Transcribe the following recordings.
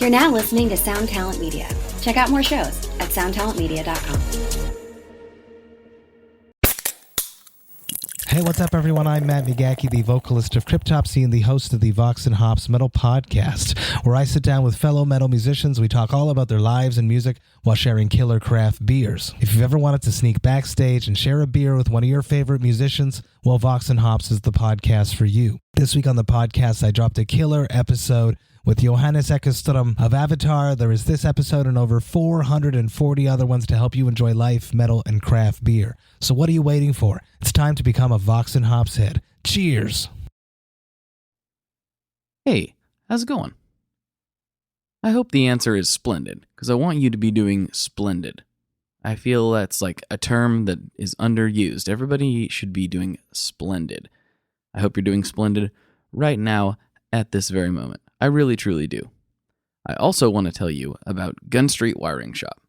You're now listening to Sound Talent Media. Check out more shows at soundtalentmedia.com. Hey, what's up, everyone? I'm Matt Migaki, the vocalist of Cryptopsy and the host of the Vox and Hops Metal Podcast, where I sit down with fellow metal musicians. We talk all about their lives and music while sharing killer craft beers. If you've ever wanted to sneak backstage and share a beer with one of your favorite musicians, well, Vox and Hops is the podcast for you. This week on the podcast, I dropped a killer episode with Johannes Ekström of Avatar. There is this episode and over 440 other ones to help you enjoy life, metal, and craft beer. So what are you waiting for? It's time to become a Vox and Hops head. Cheers! Hey, how's it going? I hope the answer is splendid, because I want you to be doing splendid. I feel that's like a term that is underused. Everybody should be doing splendid. I hope you're doing splendid right now at this very moment. I really, truly do. I also want to tell you about Gun Street Wiring Shop.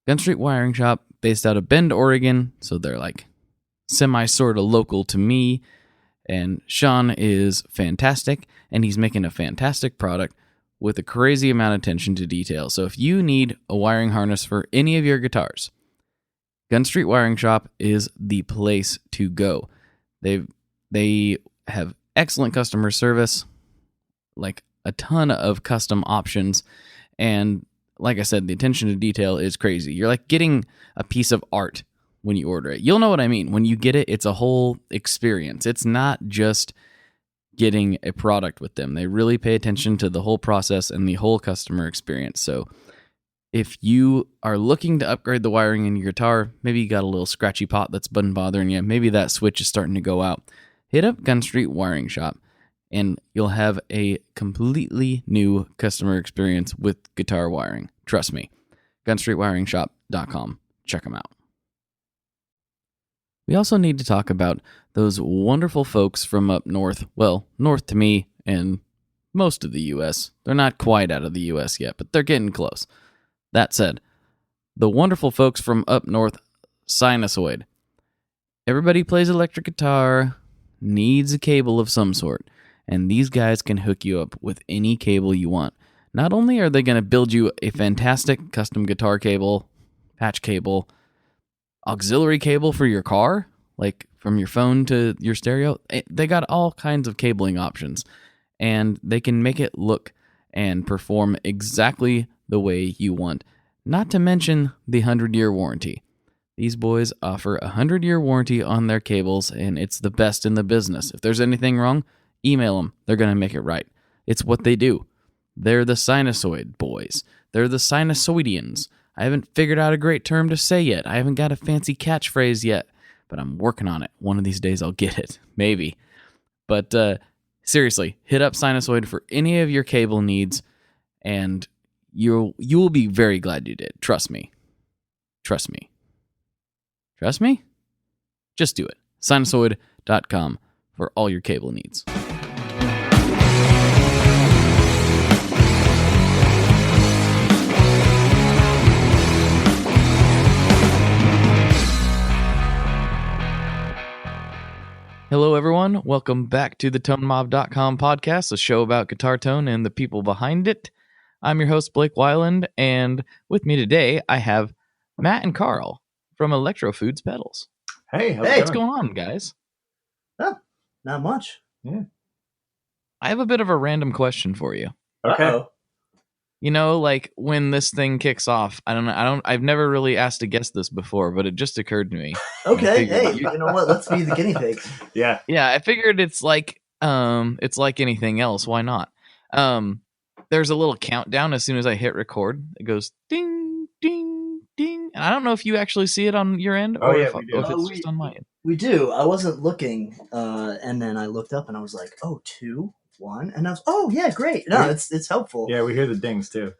Gun Street Wiring Shop, based out of Bend, Oregon, so they're like semi-sort of local to me, and Sean is fantastic, and he's making a fantastic product with a crazy amount of attention to detail. So if you need a wiring harness for any of your guitars, Gun Street Wiring Shop is the place to go. They have excellent customer service, like a ton of custom options, and like I said, the attention to detail is crazy. You're like getting a piece of art when you order it. You'll know what I mean. When you get it, it's a whole experience. It's not just getting a product with them. They really pay attention to the whole process and the whole customer experience. So if you are looking to upgrade the wiring in your guitar, maybe you got a little scratchy pot that's been bothering you, maybe that switch is starting to go out, hit up Gun Street Wiring Shop, and you'll have a completely new customer experience with guitar wiring. Trust me. GunStreetWiringShop.com. Check them out. We also need to talk about those wonderful folks from up north. Well, north to me and most of the U.S. They're not quite out of the U.S. yet, but they're getting close. That said, the wonderful folks from up north, Sinusoid. Everybody plays electric guitar, needs a cable of some sort, and these guys can hook you up with any cable you want. Not only are they going to build you a fantastic custom guitar cable, patch cable, auxiliary cable for your car, like from your phone to your stereo, they got all kinds of cabling options, and they can make it look and perform exactly the way you want. Not to mention the 100-year warranty. These boys offer a 100-year warranty on their cables, and it's the best in the business. If there's anything wrong, email them. They're going to make it right. It's what they do. They're the Sinusoid boys. They're the Sinusoidians. I haven't figured out a great term to say yet. I haven't got a fancy catchphrase yet, but I'm working on it. One of these days I'll get it. Maybe. But seriously, hit up Sinusoid for any of your cable needs, and you will be very glad you did. Trust me. Trust me. Trust me? Just do it. Sinusoid.com for all your cable needs. Hello, everyone. Welcome back to the ToneMob.com podcast, a show about guitar tone and the people behind it. I'm your host, Blake Weiland, and with me today, I have Matt and Carl from Electrofoods Pedals. Hey, what's going on, guys? Oh, not much. Yeah. I have a bit of a random question for you. Okay. Uh-oh. You know, like when this thing kicks off, I've never really asked a guest this before, but it just occurred to me. Okay, hey, you know what? Let's be the guinea pigs. Yeah. Yeah, I figured it's like anything else. Why not? There's a little countdown as soon as I hit record. It goes ding, ding, ding. And I don't know if you actually see it on your end or if it's just on my end. We do. I wasn't looking, and then I looked up and I was like, oh, 2, 1, and I was, oh yeah, great. No, it's helpful. Yeah, we hear the dings too.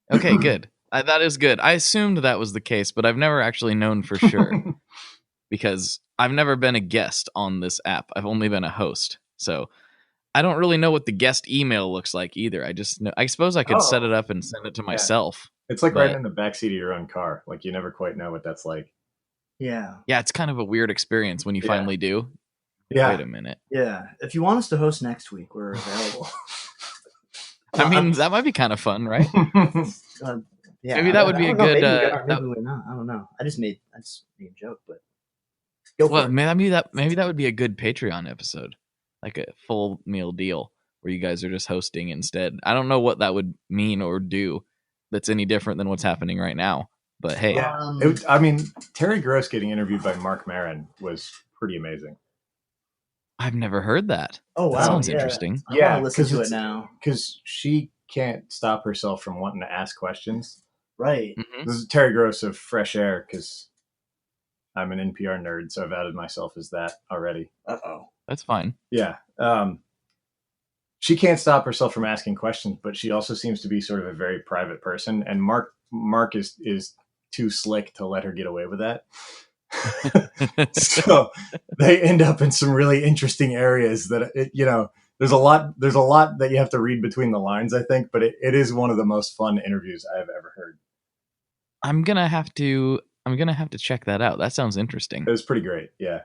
Okay, good. That is good. I assumed that was the case, but I've never actually known for sure because I've never been a guest on this app. I've only been a host, so I don't really know what the guest email looks like either. I just know, I suppose I could set it up and send it to myself. It's like riding in the backseat of your own car. Like you never quite know what that's like. Yeah. Yeah, it's kind of a weird experience when you finally do. Yeah. Wait a minute. Yeah. If you want us to host next week, we're available. I mean, that might be kind of fun, right? Yeah, Maybe that would be a good. Maybe we are, maybe we're not. I don't know. I just made a joke, but go for Well, it. maybe that would be a good Patreon episode, like a full meal deal where you guys are just hosting instead. I don't know what that would mean or do that's any different than what's happening right now. But hey, Yeah, I mean, Terry Gross getting interviewed by Mark Maron was pretty amazing. I've never heard that. Oh wow, That sounds yeah. interesting. I want to listen to it now. Because she can't stop herself from wanting to ask questions. Right. Mhm. This is Terry Gross of Fresh Air, because I'm an NPR nerd, so I've added myself as that already. Uh-oh. That's fine. Yeah. She can't stop herself from asking questions, but she also seems to be sort of a very private person. And Mark is too slick to let her get away with that. So they end up in some really interesting areas that, there's a lot that you have to read between the lines, I think, but it is one of the most fun interviews I've ever heard. I'm gonna have to check that out. That sounds interesting. It was pretty great. Yeah.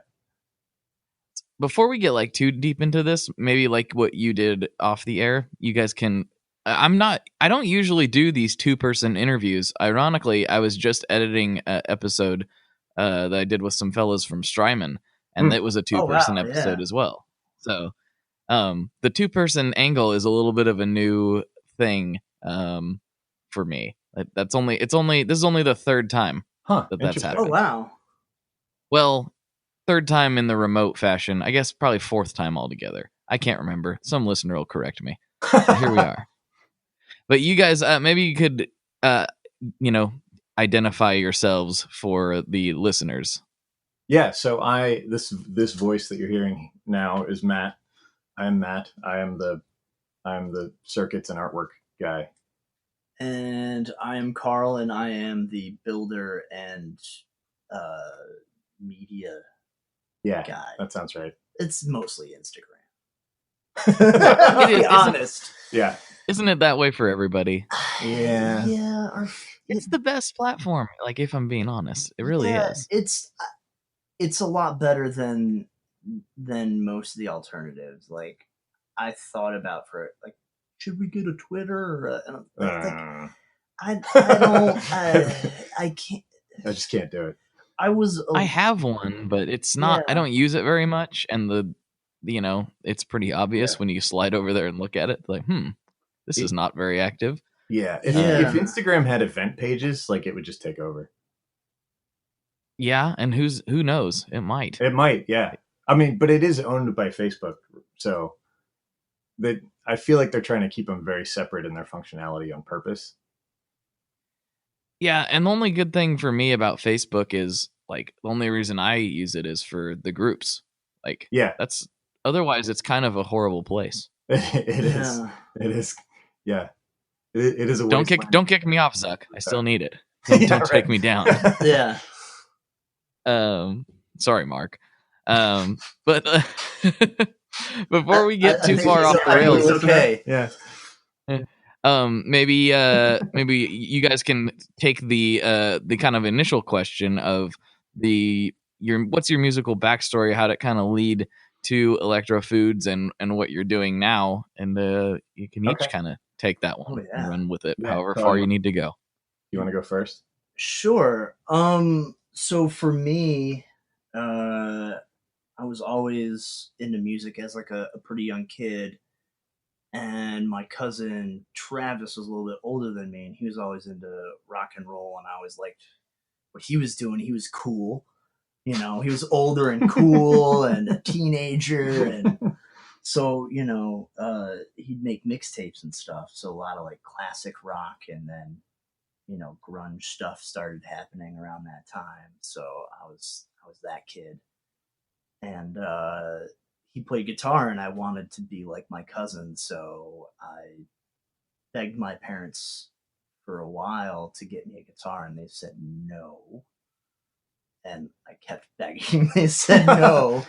Before we get like too deep into this, maybe like what you did off the air, you guys can. I don't usually do these 2-person interviews. Ironically, I was just editing an episode that I did with some fellas from Strymon, and it was a 2-person episode as well. So the 2-person angle is a little bit of a new thing for me. This is only the 3rd time that's happened. Oh wow. Well, 3rd time in the remote fashion. I guess probably 4th time altogether. I can't remember. Some listener will correct me. But here we are. But you guys, maybe you could, identify yourselves for the listeners. Yeah. So this voice that you're hearing now is Matt. I am Matt. I am the circuits and artwork guy. And I am Carl, and I am the builder and media guy. That sounds right. It's mostly Instagram. It is honest. Yeah. Isn't it that way for everybody? Yeah. Yeah. It's the best platform. Like, if I'm being honest, it really is. It's a lot better than most of the alternatives. Like, I thought about should we get a Twitter? I don't. I can't. I just can't do it. I have one, but it's not. Yeah. I don't use it very much, and it's pretty obvious when you slide over there and look at it. Like, this is not very active. Yeah. If Instagram had event pages, like, it would just take over. Yeah, and who knows? It might. It might. Yeah. I mean, but it is owned by Facebook, so I feel like they're trying to keep them very separate in their functionality on purpose. Yeah, and the only good thing for me about Facebook is, like, the only reason I use it is for the groups. Like, yeah, otherwise it's kind of a horrible place. It is. It is. Yeah. It is a wasteland. Don't kick me off, Zuck. I still need it. Don't take me down. Yeah. Sorry, Mark. But before we get too far off the rails, okay. Yeah. Maybe you guys can take the kind of initial question of what's your musical backstory, how did it kind of lead to Electrofoods and what you're doing now, and you can each kind of take that one and run with it however far you need to go. You want to go first? Sure. So for me, I was always into music as like a pretty young kid. And my cousin Travis was a little bit older than me, and he was always into rock and roll, and I always liked what he was doing. He was cool. He was older and cool and a teenager, and so, he'd make mixtapes and stuff. So a lot of like classic rock, and then, grunge stuff started happening around that time. So I was that kid. And he played guitar, and I wanted to be like my cousin, so I begged my parents for a while to get me a guitar, and they said no. And I kept begging. They said no.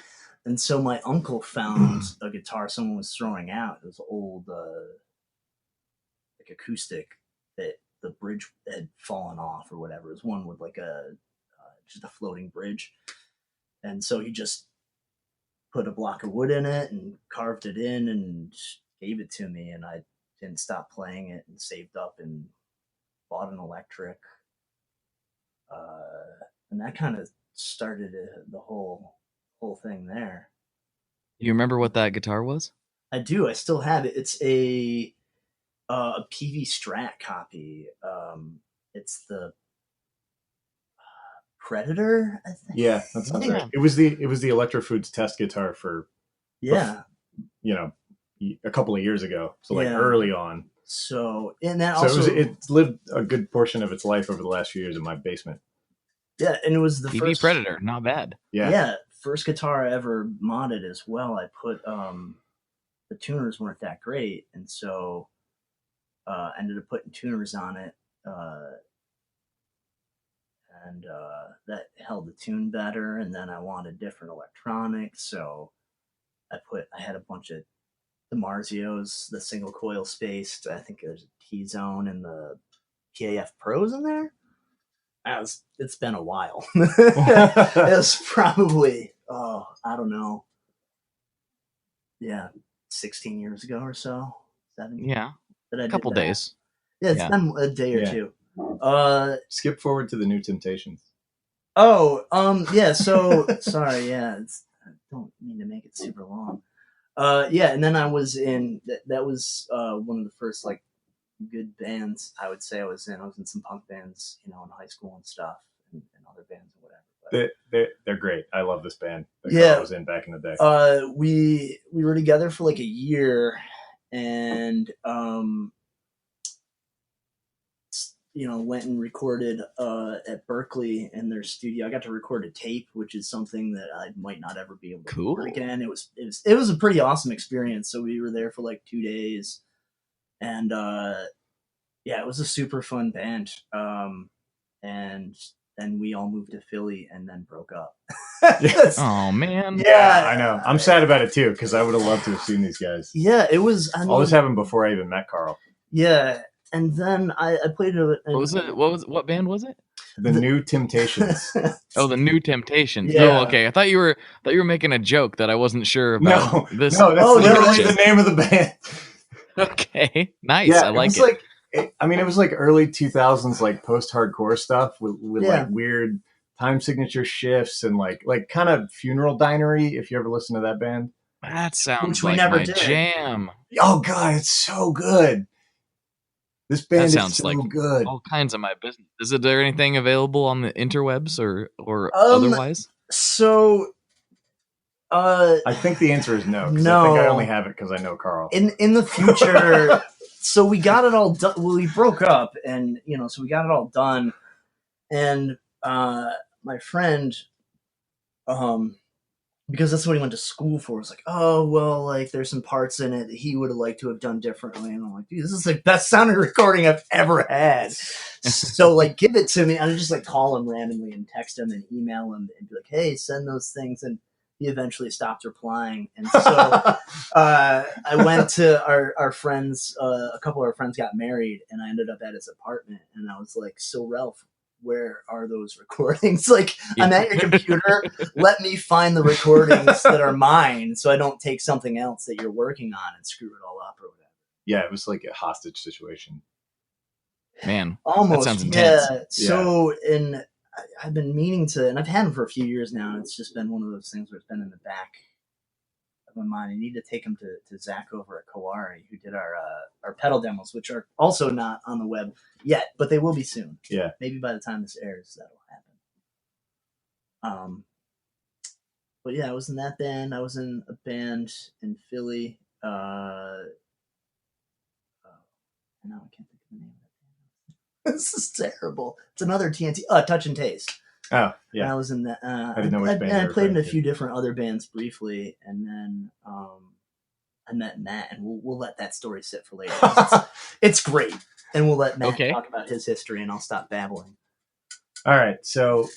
And so my uncle found a guitar someone was throwing out. It was old, like acoustic, that the bridge had fallen off or whatever. It was one with like just a floating bridge. And so he just put a block of wood in it and carved it in and gave it to me, and I didn't stop playing it and saved up and bought an electric. And that kind of started the whole thing there. You remember what that guitar was? I do. I still have it. It's a PV Strat copy. It's the Predator, I think. Yeah, that sounds right. It was the Electrofoods test guitar for a couple of years ago. So like early on. So and that so also it lived a good portion of its life over the last few years in my basement. Yeah, and it was the PV first Predator, not bad. Yeah, first guitar I ever modded as well. I put the tuners weren't that great, and so ended up putting tuners on it, and that held the tune better. And then I wanted different electronics, so I had a bunch of the Marzios, the single coil spaced. I think there's a T-Zone and the PAF Pros in there. It's been a while. It was probably, I don't know. Yeah, 16 years ago or so. 17. Yeah, a couple days. Yeah, it's been a day or two. Skip forward to the New Temptations. Yeah. So sorry. Yeah, I don't mean to make it super long. Yeah, and then I was in. That was one of the first like good bands I would say I was in. I was in some punk bands, in high school and stuff, and other bands and whatever. But they're great. I love this band that I was in back in the day. We were together for like a year, and went and recorded at Berkeley in their studio. I got to record a tape, which is something that I might not ever be able to do again. It was a pretty awesome experience. So we were there for like 2 days, and it was a super fun band. And then we all moved to Philly and then broke up. Oh man. Yeah, I know. I'm sad about it too, because I would have loved to have seen these guys. Yeah, it was. All this happened before I even met Carl. Yeah, and then I played a. What was it? What band was it? The New Temptations. Oh, the New Temptations. Yeah. Oh, okay. I thought you were making a joke that I wasn't sure about. No, that's literally the name of the band. Okay, nice. Yeah, I like it. It was like early 2000s, like post-hardcore stuff with like weird time signature shifts and like kind of funeral dinery. If you ever listen to that band, that sounds we like never my did. jam. Oh god, it's so good. This band sounds is so like good. All kinds of my business. Is there anything available on the interwebs or otherwise? So, I think the answer is no. No. I think I only have it because I know Carl. In the future. So we got it all done. Well, we broke up, and so we got it all done. And my friend, because that's what he went to school for, was like, oh well, like there's some parts in it that he would have liked to have done differently. And I'm like, dude, this is the best sounding recording I've ever had. So like, give it to me. And I just like call him randomly and text him and email him and be like, hey, send those things. And he eventually stopped replying. And so I went to our friends, a couple of our friends got married, and I ended up at his apartment. And I was like, so Ralph, where are those recordings? Like, I'm at your computer. Let me find the recordings that are mine, so I don't take something else that you're working on and screw it all up or whatever. Yeah, it was like a hostage situation. Man, almost. That sounds intense. Yeah. So, and I've been meaning to, and I've had them for a few years now, and it's just been one of those things where it's been in the back of my mind. I need to take them to Zach over at Kawari, who did our pedal demos, which are also not on the web yet, but they will be soon. Yeah. Maybe by the time this airs, that'll happen. But yeah, I was in that band. I was in a band in Philly. Now I can't think of the name of that band. This is terrible. It's another TNT. Touch and Taste. Oh, yeah. And I was in that. I didn't know which band. I played in a few different other bands briefly, and then I met Matt, and we'll let that story sit for later. It's great, and we'll let Matt talk about his history, and I'll stop babbling. All right, so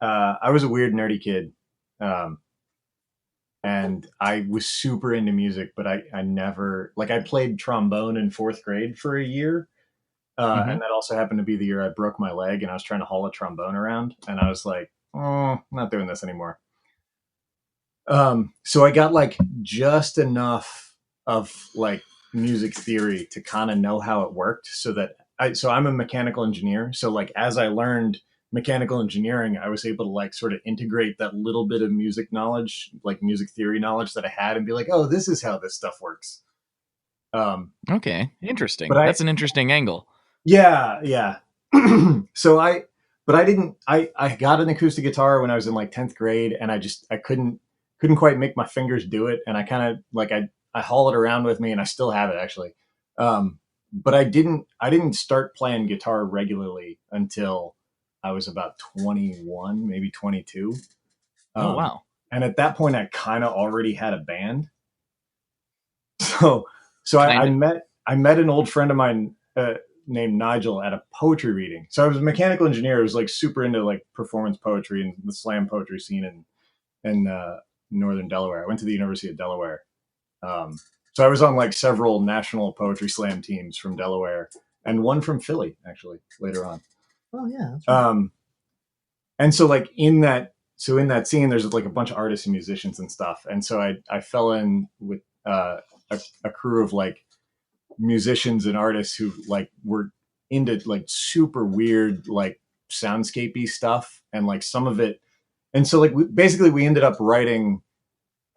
I was a weird, nerdy kid, and I was super into music, but I never I played trombone in 4th grade for a year. And that also happened to be the year I broke my leg and I was trying to haul a trombone around, and I was like, I'm not doing this anymore. So I got just enough of music theory to kind of know how it worked, so that I'm a mechanical engineer. So like as I learned mechanical engineering, I was able to like sort of integrate that little bit of music knowledge, like music theory knowledge that I had, and be like, oh, this is how this stuff works. Okay, interesting. But That's an interesting angle. yeah. So I got an acoustic guitar when I was in like 10th grade, and I couldn't quite make my fingers do it. And I kind of like, I haul it around with me, and I still have it actually. But I didn't start playing guitar regularly until I was about 21, maybe 22. Oh, wow. And at that point I kind of already had a band. So I met an old friend of mine, named Nigel, at a poetry reading. So I was a mechanical engineer. I was like super into like performance poetry and the slam poetry scene in northern Delaware. I went to the University of Delaware. So I was on like several national poetry slam teams from Delaware, and one from Philly actually later on. Oh yeah. That's right. And so like in that scene, there's like a bunch of artists and musicians and stuff. And so I fell in with a crew of like musicians and artists who like were into like super weird like soundscapey stuff, and like some of it. And so like we ended up writing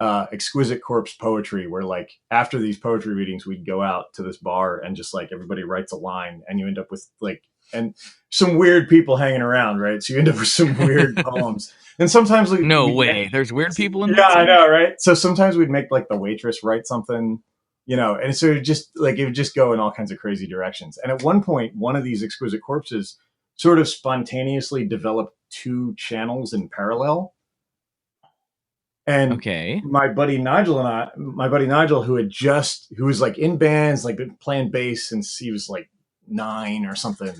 exquisite corpse poetry, where like after these poetry readings we'd go out to this bar and just like everybody writes a line, and you end up with like, and some weird people hanging around, right? So you end up with some weird poems. And sometimes there's weird people in yeah, that scene? I know, right? So sometimes we'd make like the waitress write something, and so it would just go in all kinds of crazy directions. And at one point, one of these exquisite corpses sort of spontaneously developed two channels in parallel. And Okay. my buddy Nigel, who was like in bands, like been playing bass since he was like 9 or something,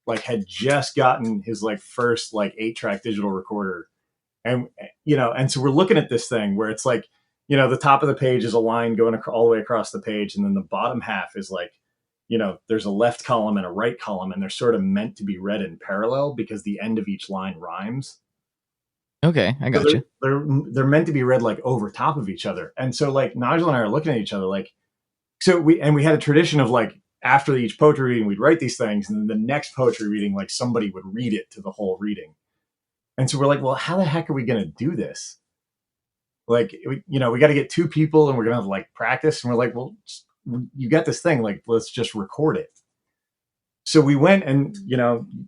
like had just gotten his like first like 8-track digital recorder. And, and so we're looking at this thing where it's like, the top of the page is a line going all the way across the page. And then the bottom half is like, there's a left column and a right column, and they're sort of meant to be read in parallel because the end of each line rhymes. Okay, I got you. They're meant to be read like over top of each other. And so like Nigel and I are looking at each other like, we had a tradition of like, after each poetry reading, we'd write these things, and then the next poetry reading, like somebody would read it to the whole reading. And so we're like, well, how the heck are we going to do this? Like, we got to get 2 people, and we're going to have like practice. And we're like, well, you got this thing, like, let's just record it. So we went and,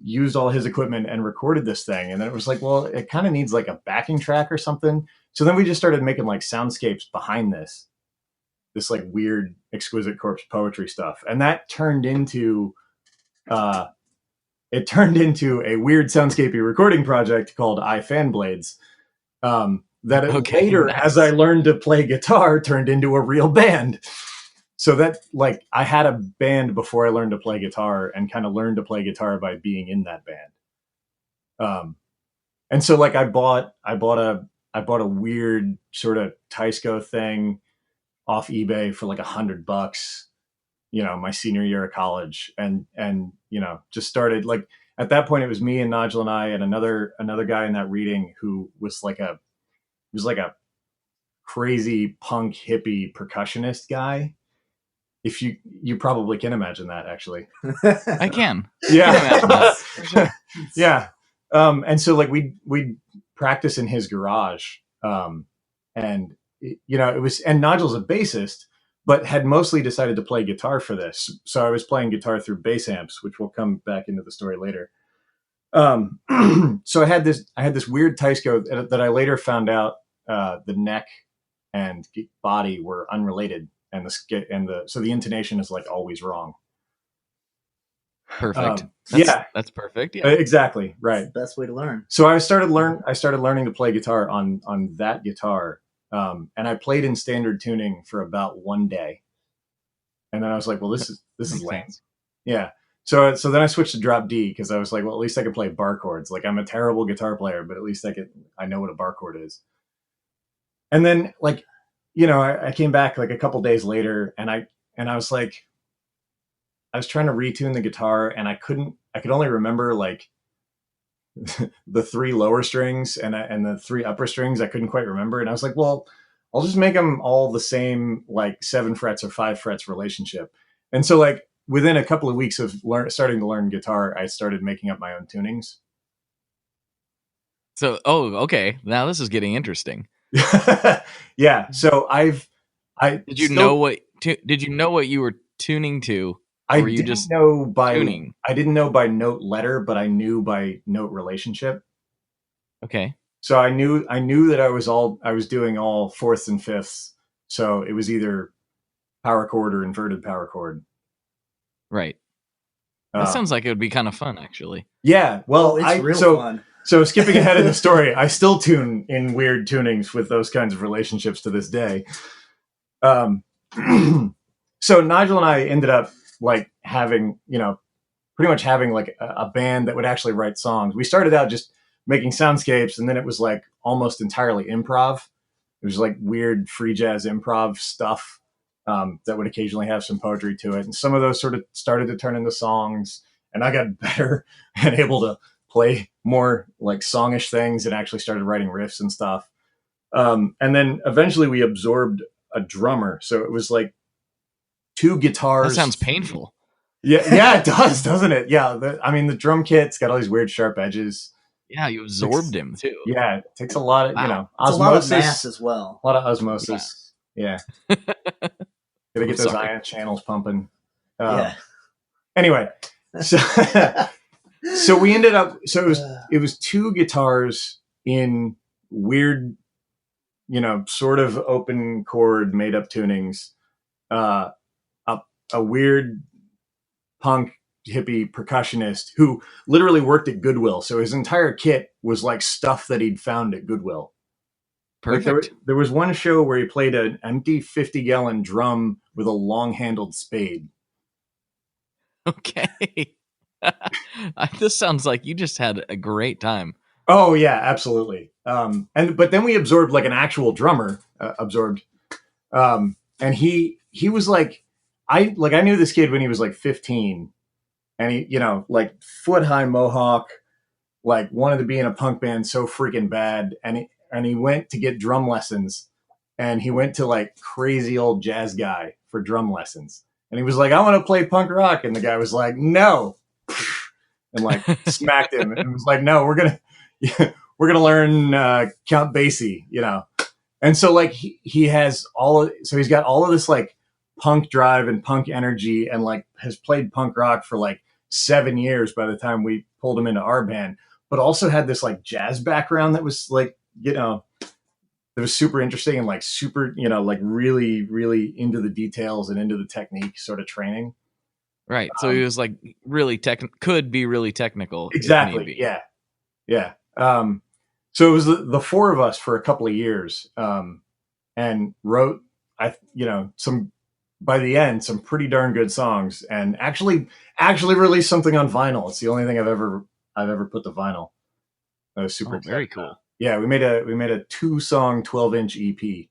used all his equipment and recorded this thing. And then it was like, well, it kind of needs like a backing track or something. So then we just started making like soundscapes behind this like weird exquisite corpse poetry stuff. And that turned into a weird soundscapey recording project called iFanblades. That later, nice, as I learned to play guitar, turned into a real band. So that like I had a band before I learned to play guitar, and kind of learned to play guitar by being in that band. And so like I bought a weird sort of Teisco thing off eBay for like $100, my senior year of college, and just started like, at that point it was me and Nigel and I and another guy in that reading who was like a crazy punk hippie percussionist guy. If you probably can imagine that, actually. I can. Yeah. I can imagine that, for sure. Yeah. And so like we practice in his garage. And it was, and Nigel's a bassist, but had mostly decided to play guitar for this. So I was playing guitar through bass amps, which will come back into the story later. So I had this weird Teisco that I later found out, the neck and body were unrelated, and so the intonation is like always wrong. Perfect. That's perfect. Yeah, exactly right. Best way to learn. So I started learning to play guitar on that guitar, and I played in standard tuning for about 1 day, and then I was like, well, this is lame. Sense. Yeah. So then I switched to drop D, because I was like, well, at least I could play bar chords. Like, I'm a terrible guitar player, but at least I know what a bar chord is. And then like, I came back like a couple days later, and I was like, I was trying to retune the guitar, and I could only remember like the 3 lower strings and the 3 upper strings. I couldn't quite remember. And I was like, well, I'll just make them all the same, like 7 frets or 5 frets relationship. And so like within a couple of weeks of starting to learn guitar, I started making up my own tunings. So, okay. Now this is getting interesting. Yeah. So did you know what you were tuning to? Or were you just tuning? I didn't know by note letter, but I knew by note relationship. Okay. So I knew that I was doing all fourths and fifths. So it was either power chord or inverted power chord. Right. That sounds like it would be kind of fun, actually. Yeah. Well, it's real fun. So skipping ahead in the story, I still tune in weird tunings with those kinds of relationships to this day. So Nigel and I ended up like having, pretty much having like a band that would actually write songs. We started out just making soundscapes, and then it was like almost entirely improv. It was like weird free jazz improv stuff that would occasionally have some poetry to it. And some of those sort of started to turn into songs, and I got better and able to play more like songish things and actually started writing riffs and stuff. And then eventually we absorbed a drummer. So it was like 2 guitars. That sounds painful. Yeah, it does, doesn't it? Yeah. The drum kit's got all these weird sharp edges. Yeah, you absorbed him too. Yeah, it takes a lot of, osmosis. A lot of mass as well. A lot of osmosis. Yeah. Gotta get those ion channels pumping. Yeah. Anyway, so we ended up, it was 2 guitars in weird, sort of open chord made up tunings, a weird punk hippie percussionist who literally worked at Goodwill. So his entire kit was like stuff that he'd found at Goodwill. Perfect. Like there was one show where he played an empty 50-gallon drum with a long-handled spade. Okay. This sounds like you just had a great time. Oh yeah, absolutely. But then we absorbed like an actual drummer and he was like, I knew this kid when he was like 15, and he, like foot high mohawk, like wanted to be in a punk band so freaking bad. And he went to get drum lessons, and he went to like crazy old jazz guy for drum lessons. And he was like, I want to play punk rock. And the guy was like, no, and like smacked him and was like, no, we're going to learn Count Basie, And so like he has he's got all of this like punk drive and punk energy, and like has played punk rock for like 7 years by the time we pulled him into our band, but also had this like jazz background that was like, that was super interesting and like super, like really, really into the details and into the technique sort of training. Right. So he was like really could be really technical. Exactly. Yeah. Yeah. So it was the 4 of us for a couple of years, and wrote, by the end, some pretty darn good songs, and actually released something on vinyl. It's the only thing I've ever put to vinyl. I was super very cool. Yeah, we made a 2-song 12-inch EP.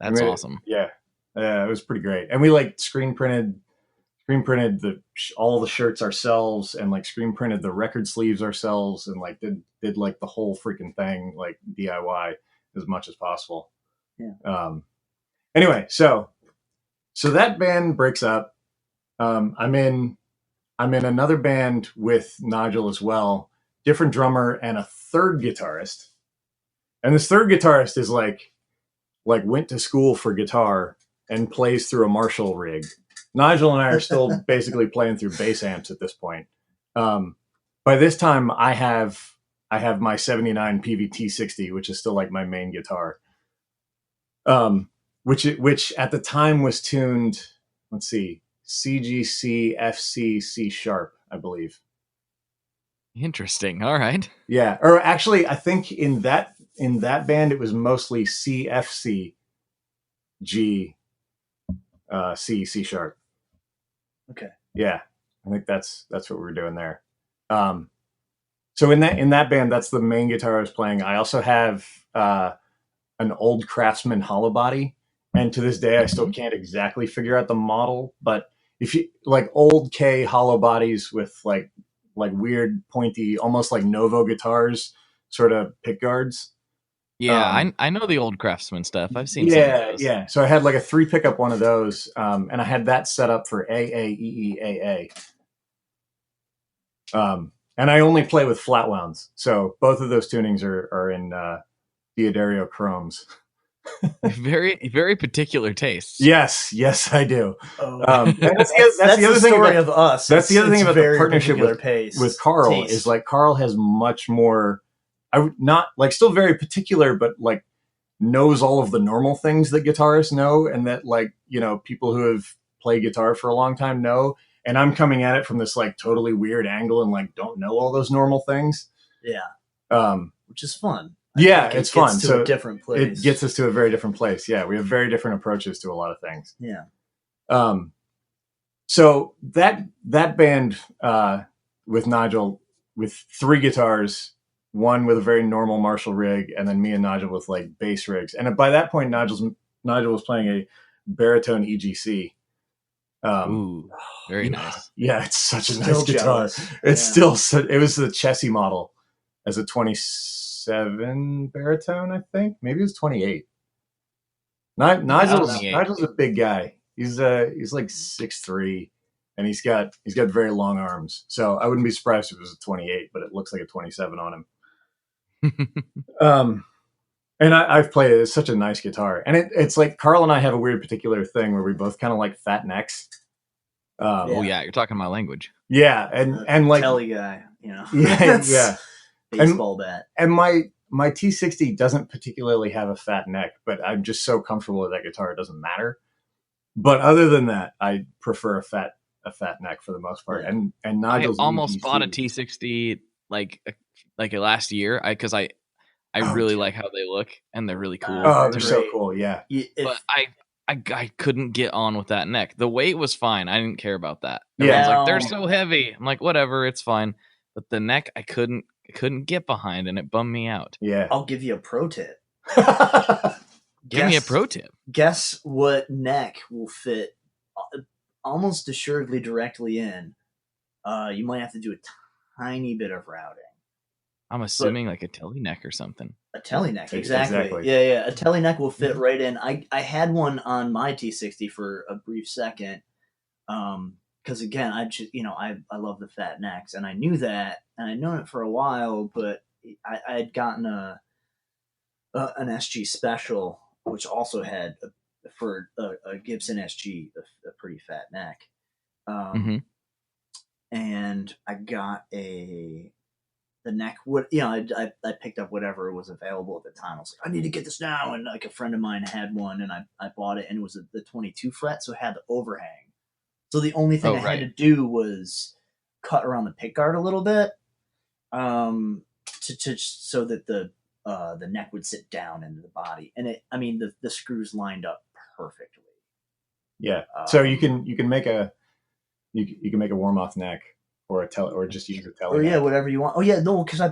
That's awesome. It was pretty great. And we like screen printed all the shirts ourselves, and like screen printed the record sleeves ourselves, and like did like the whole freaking thing like DIY as much as possible. Yeah. Anyway, so that band breaks up. I'm in another band with Nigel as well, different drummer and a third guitarist. And this third guitarist is like went to school for guitar and plays through a Marshall rig. Nigel and I are still basically playing through bass amps at this point. By this time, I have my 79 PVT 60, which is still like my main guitar. Which at the time was tuned, let's see, CGC, FC, C sharp, I believe. Interesting. All right. Yeah. Or actually, I think in that band, it was mostly C, F, C, G, C, C sharp. Okay. Yeah. I think that's what we're doing there. So in that band, that's the main guitar I was playing. I also have an old Craftsman hollow body, and to this day I still can't exactly figure out the model. But if you like old K hollow bodies with like weird pointy, almost like Novo guitars, sort of pick guards, Yeah, I know the old Craftsman stuff. I've seen some of Yeah, those. yeah. So I had like a 3 pickup one of those, and I had that set up for AAEEAA. And I only play with flat wounds, so both of those tunings are in Diodario chromes. Very, very particular tastes. Yes, I do. Oh, And that's the the other thing story about of us. that's the other thing It's about the very partnership particular with Carl taste. is like Carl has much more. I would not like still very particular, but like knows all of the normal things that guitarists know, and that like people who have played guitar for a long time know. And I'm coming at it from this like totally weird angle and like don't know all those normal things. Yeah, which is fun. Yeah, it's fun. So a different place. It gets us to a very different place. Yeah, we have very different approaches to a lot of things. Yeah. So that band with Nigel with 3 guitars, one with a very normal Marshall rig, and then me and Nigel with like bass rigs. And by that point, Nigel was playing a baritone EGC. Ooh, very nice. Yeah, it's such a Still nice guitar. jealous. It's still it was the Chessie model as a 27 baritone, I think. Maybe it was 28. Nigel's a big guy. He's like 6'3", and he's got very long arms. So I wouldn't be surprised if it was a 28, but it looks like a 27 on him. And I've played it. It's such a nice guitar, and it's like Carl and I have a weird particular thing where we both kind of like fat necks. Oh yeah, you're talking my language. Yeah, and like Telly guy, yeah, baseball bat. And my T60 doesn't particularly have a fat neck, but I'm just so comfortable with that guitar, it doesn't matter. But other than that, I prefer a fat neck for the most part. Yeah. And Nigel's I almost EGC. bought a T60 like last year because I really like how they look and they're really cool. Oh, they're so cool, yeah. But I couldn't get on with that neck. The weight was fine. I didn't care about that. Yeah. Everyone's like, they're so heavy. I'm like, whatever, it's fine. But the neck, I couldn't get behind, and it bummed me out. Yeah. I'll give you a pro tip. Give me a pro tip. Guess what neck will fit almost assuredly directly in. You might have to do a tiny bit of routing. I'm assuming like a telly neck or something. A telly neck, exactly. Yeah. A telly neck will fit right in. I had one on my T60 for a brief second, because again, I love the fat necks, and I knew that, and I'd known it for a while, but I had gotten an SG Special, which also had for a Gibson SG a pretty fat neck, and I got the neck. I picked up whatever was available at the time. I was like, I need to get this now, and like a friend of mine had one, and I bought it, and it was the 22 fret, so it had the overhang. So the only thing I had to do was cut around the pickguard a little bit, so that the neck would sit down into the body, and the screws lined up perfectly. Yeah. So you can make a warm off neck or or just use a telly neck. Yeah, whatever you want. Oh yeah, no, because I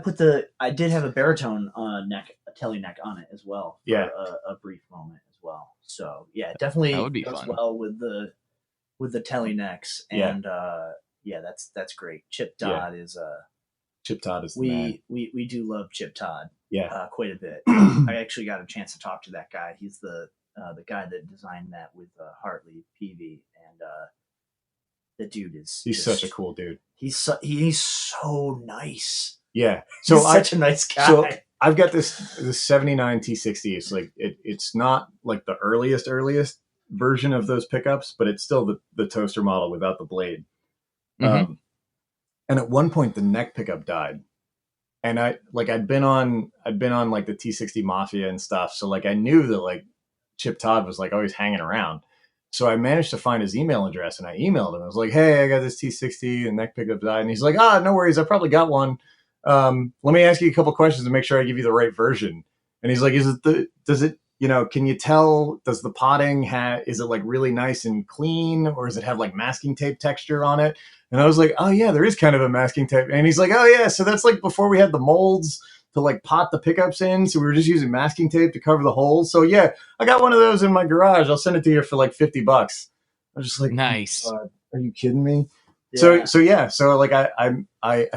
did have a baritone neck, a telly neck on it as well. For a brief moment as well. So yeah, definitely that would be goes fun. well with the telly necks, and that's great. Chip Todd is Chip Todd is we do love Chip Todd. Yeah, quite a bit. I actually got a chance to talk to that guy. He's the guy that designed that with Hartley Peavy, and the dude he's such a cool dude. He's so nice. Yeah, so he's such a nice guy. So I've got this 79 T60. It's like it's not like the earliest version of those pickups, but it's still the toaster model without the blade. And at one point the neck pickup died, and I'd been on like the T60 Mafia and stuff, so like I knew that like Chip Todd was like always hanging around. So I managed to find his email address, and I emailed him. I was like, hey, I got this T60 and neck pickup died. And he's like, no worries. I probably got one. Let me ask you a couple questions to make sure I give you the right version. And he's like, can you tell, does the potting is it like really nice and clean, or does it have like masking tape texture on it? And I was like, oh yeah, there is kind of a masking tape. And he's like, oh yeah, so that's like before we had the molds to like pot the pickups in, so we were just using masking tape to cover the holes. So yeah, I got one of those in my garage. I'll send it to you for like $50. I was just like, nice. Oh, are you kidding me? Yeah. So like I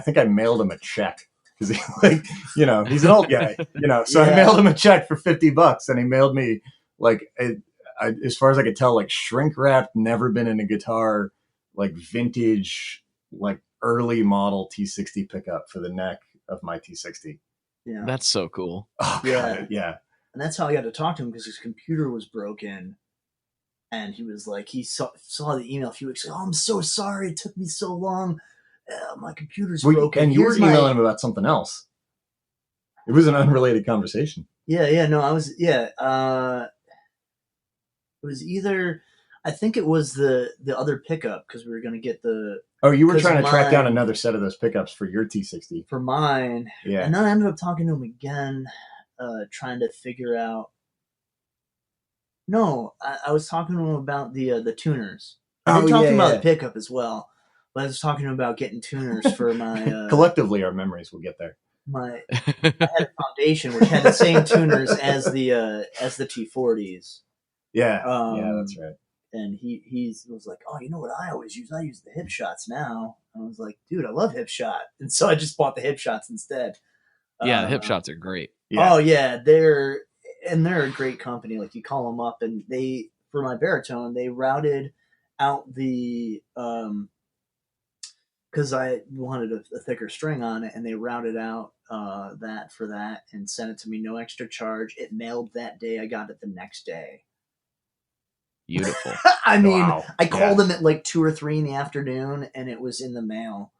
think I mailed him a check because he like, he's an old guy, So I mailed him a check for $50, and he mailed me like, as far as I could tell, like shrink wrapped, never been in a guitar, like vintage, like early model T60 pickup for the neck of my T60. Yeah, That's so cool. Oh God, yeah. And that's how I got to talk to him, because his computer was broken. And he was like, he saw the email a few weeks ago. Oh, I'm so sorry. It took me so long. My computer's broken. And you were emailing him about something else. It was an unrelated conversation. Yeah. No, I was, it was either, I think it was the other pickup, because we were going to get the. Oh, you were trying to track down another set of those pickups for your T60. For mine. Yeah. And then I ended up talking to him again, trying to figure out. No, I was talking to him about the tuners. I did talk to him about the pickup as well, but I was talking to him about getting tuners for my. Collectively, our memories will get there. I had a Foundation which had the same tuners as the T40s. Yeah, that's right. And he was like, oh, you know what I always use? I use the hip shots now. I was like, dude, I love hip shot, and so I just bought the hip shots instead. Yeah, the hip shots are great. Yeah. Oh yeah, they're a great company. Like, you call them up, and for my baritone, they routed out the because I wanted a thicker string on it, and they routed out that and sent it to me, no extra charge. It mailed that day. I got it the next day. Beautiful. I mean, wow. I called them at like 2 or 3 in the afternoon, and it was in the mail.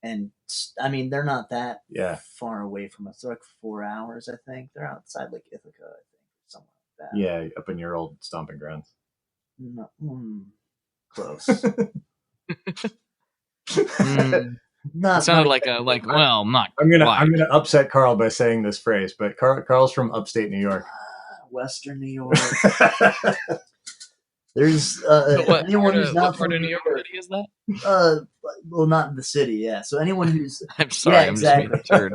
And I mean, they're not that far away from us. They're like 4 hours, I think. They're outside like Ithaca, I think, somewhere like that. Yeah, up in your old stomping grounds. No, close. Not. It sounded like well, not. I'm gonna upset Carl by saying this phrase, but Carl's from upstate New York, Western New York. There's anyone who's not from New York City is that? Well, not in the city, yeah. So anyone who's I'm sorry, I'm exactly. Just being a turd.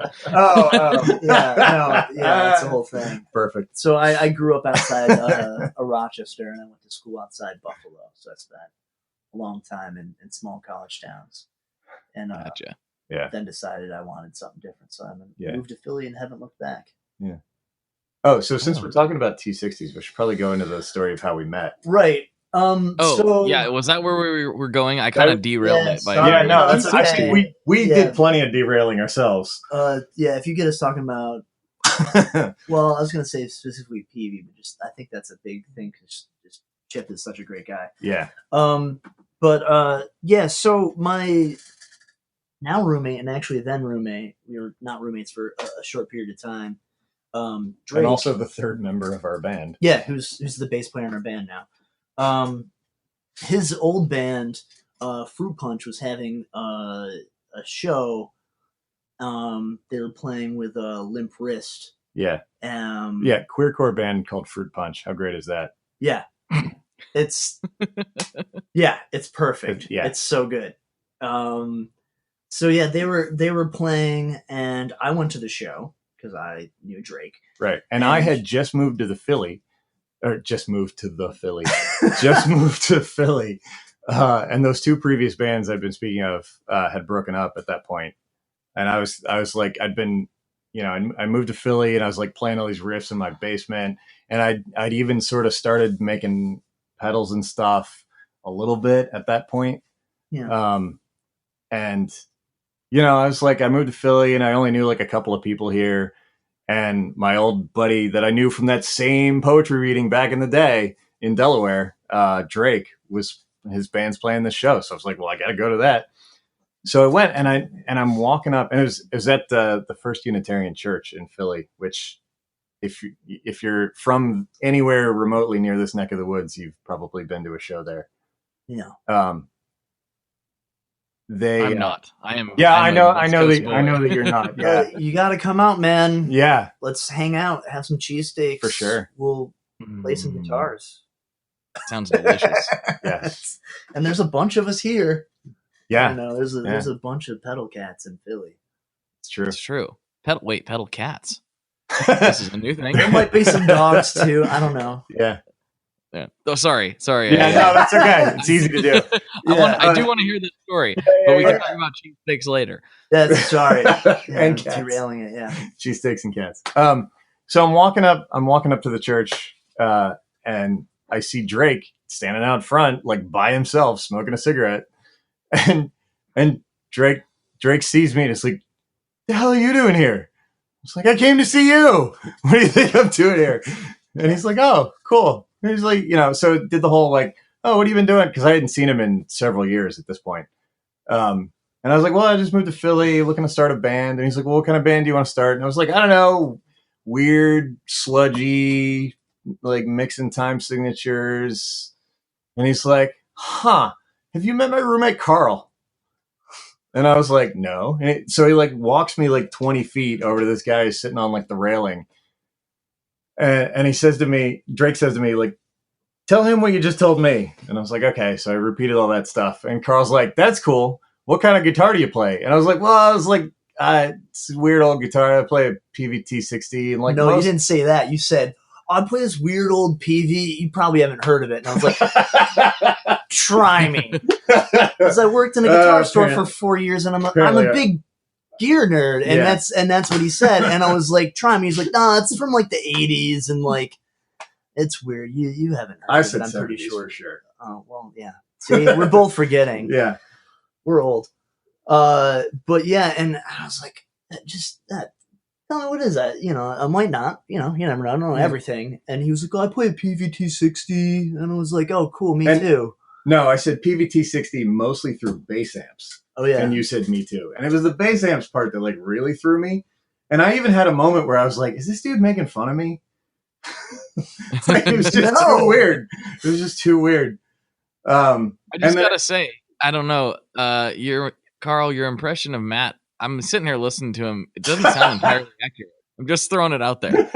That's the whole thing. Perfect. So I grew up outside Rochester, and I went to school outside Buffalo. So I spent a long time in small college towns, and gotcha. Then decided I wanted something different. So I moved to Philly and haven't looked back. Yeah. Oh, so since we're talking about T60s, we should probably go into the story of how we met. Right. Was that where we were going? I kind of derailed it. That's okay. Actually, we did plenty of derailing ourselves. If you get us talking about, well, I was going to say specifically Peavy, but I think that's a big thing, because Chip is such a great guy. Yeah. So my now roommate, and actually then roommate, we were not roommates for a short period of time. Drake, and also the third member of our band. Yeah, who's the bass player in our band now. His old band, Fruit Punch, was having a show. They were playing with Limp Wrist. Yeah. Queercore band called Fruit Punch. How great is that? Yeah. It's it's perfect. It's so good. They were playing, and I went to the show because I knew Drake. Right. And I had just moved to Philly. And those two previous bands I'd been speaking of had broken up at that point. And I was like, I'd been, I moved to Philly, and I was like playing all these riffs in my basement, and I'd even sort of started making pedals and stuff a little bit at that point. Yeah. I was like, I moved to Philly, and I only knew like a couple of people here. And my old buddy that I knew from that same poetry reading back in the day in Delaware, Drake, his band's playing this show. So I was like, well, I got to go to that. So I went, and I'm walking up, and it was at the First Unitarian Church in Philly, which if you're from anywhere remotely near this neck of the woods, you've probably been to a show there. Yeah. I'm not. I am. Yeah, I know that you're not. Yeah. You got to come out, man. Yeah. Let's hang out, have some cheesesteaks. For sure. We'll play some guitars. Sounds delicious. Yeah. And there's a bunch of us here. Yeah. There's a bunch of pedal cats in Philly. It's true. It's true. Pedal cats. This is a new thing. There might be some dogs too. I don't know. Yeah. Yeah. Oh, sorry. Yeah, no, that's okay. It's easy to do. I do want to hear this story, but we can talk about cheesesteaks later. That's sorry. And cats. Derailing it. Yeah. Cheesesteaks and cats. So I'm walking up to the church, and I see Drake standing out front, like by himself, smoking a cigarette, and Drake sees me and it's like, "The hell are you doing here?" It's like, "I came to see you. What do you think I'm doing here?" And he's like, "Oh, cool." And he's like, so it did the whole like, "Oh, what have you been doing?" Because I hadn't seen him in several years at this point. And I was like, "Well, I just moved to Philly, looking to start a band." And he's like, "Well, what kind of band do you want to start?" And I was like, "I don't know, weird, sludgy, like mixing time signatures." And he's like, "Huh, have you met my roommate Carl?" And I was like, "No." So he like walks me like 20 feet over to this guy who's sitting on like the railing. And he says to me, Drake says to me, like, "Tell him what you just told me." And I was like, "Okay." So I repeated all that stuff. And Carl's like, "That's cool. What kind of guitar do you play?" And I was like, "It's a weird old guitar. I play a PVT 60." And like, no, you didn't say that. You said, "I play this weird old PV. You probably haven't heard of it." And I was like, "Try me." Because I worked in a guitar store for 4 years, and I'm a big gear nerd, and that's what he said. And I was like, "Try me." He's like, "No, it's from like the 80s, and like it's weird. You haven't heard of it, I'm pretty sure." For sure. Oh, well, yeah. See, we're both forgetting. Yeah. We're old. But yeah, and I was like, just that. Tell me, what is that? I might not. You never know. I don't know everything. And he was like, "Oh, I play a PVT 60," and I was like, "Oh, cool, me too." No, I said PVT 60 mostly through bass amps. Oh yeah. And you said me too. And it was the bass amps part that like really threw me. And I even had a moment where I was like, "Is this dude making fun of me?" Like, it was just too weird. It was just too weird. I just gotta say, I don't know. Carl, your impression of Matt, I'm sitting here listening to him. It doesn't sound entirely accurate. I'm just throwing it out there.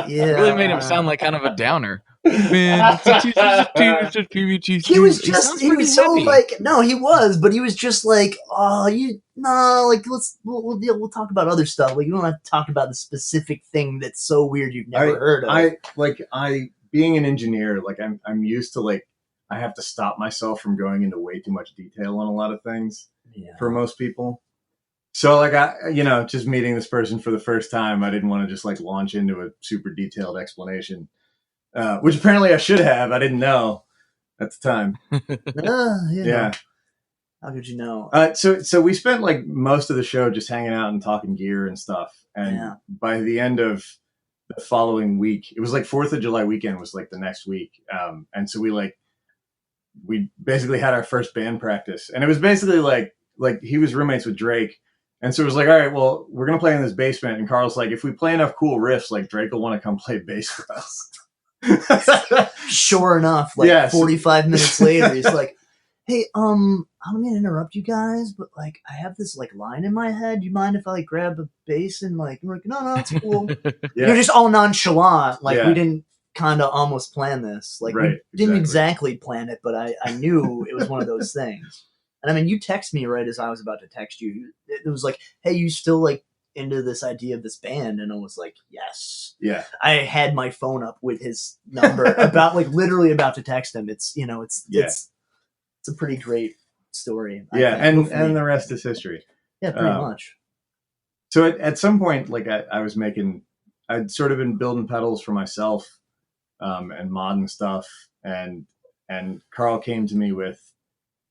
Yeah. It really made him sound like kind of a downer. Man, he was so like, no, he was, but he was just like, like we'll talk about other stuff. Like, you don't have to talk about the specific thing that's so weird you've never heard of. I being an engineer, like I'm used to like I have to stop myself from going into way too much detail on a lot of things for most people. So like just meeting this person for the first time, I didn't want to just like launch into a super detailed explanation. Which apparently I should have. I didn't know at the time. Yeah. How could you know? So we spent like most of the show just hanging out and talking gear and stuff. And by the end of the following week, it was like 4th of July weekend was like the next week. And so we basically had our first band practice, and it was basically like he was roommates with Drake. And so it was like, all right, well, we're going to play in this basement. And Carl's like, if we play enough cool riffs, like Drake will want to come play bass with us. Sure enough, 45 minutes later, he's like, "Hey, I don't mean to interrupt you guys, but like I have this like line in my head. Do you mind if I like grab a bass?" And like, we're like, no, it's cool. You're just all nonchalant. Like we didn't kind of almost plan this. Like we didn't exactly plan it, but I knew it was one of those things. And I mean, you text me right as I was about to text you. It was like, "Hey, you still like into this idea of this band?" And I was like, "Yes." Yeah. I had my phone up with his number about like literally about to text him. It's it's a pretty great story. Yeah, and the rest is history. Yeah, pretty much. So at some point, like I'd sort of been building pedals for myself, and modding stuff, and Carl came to me with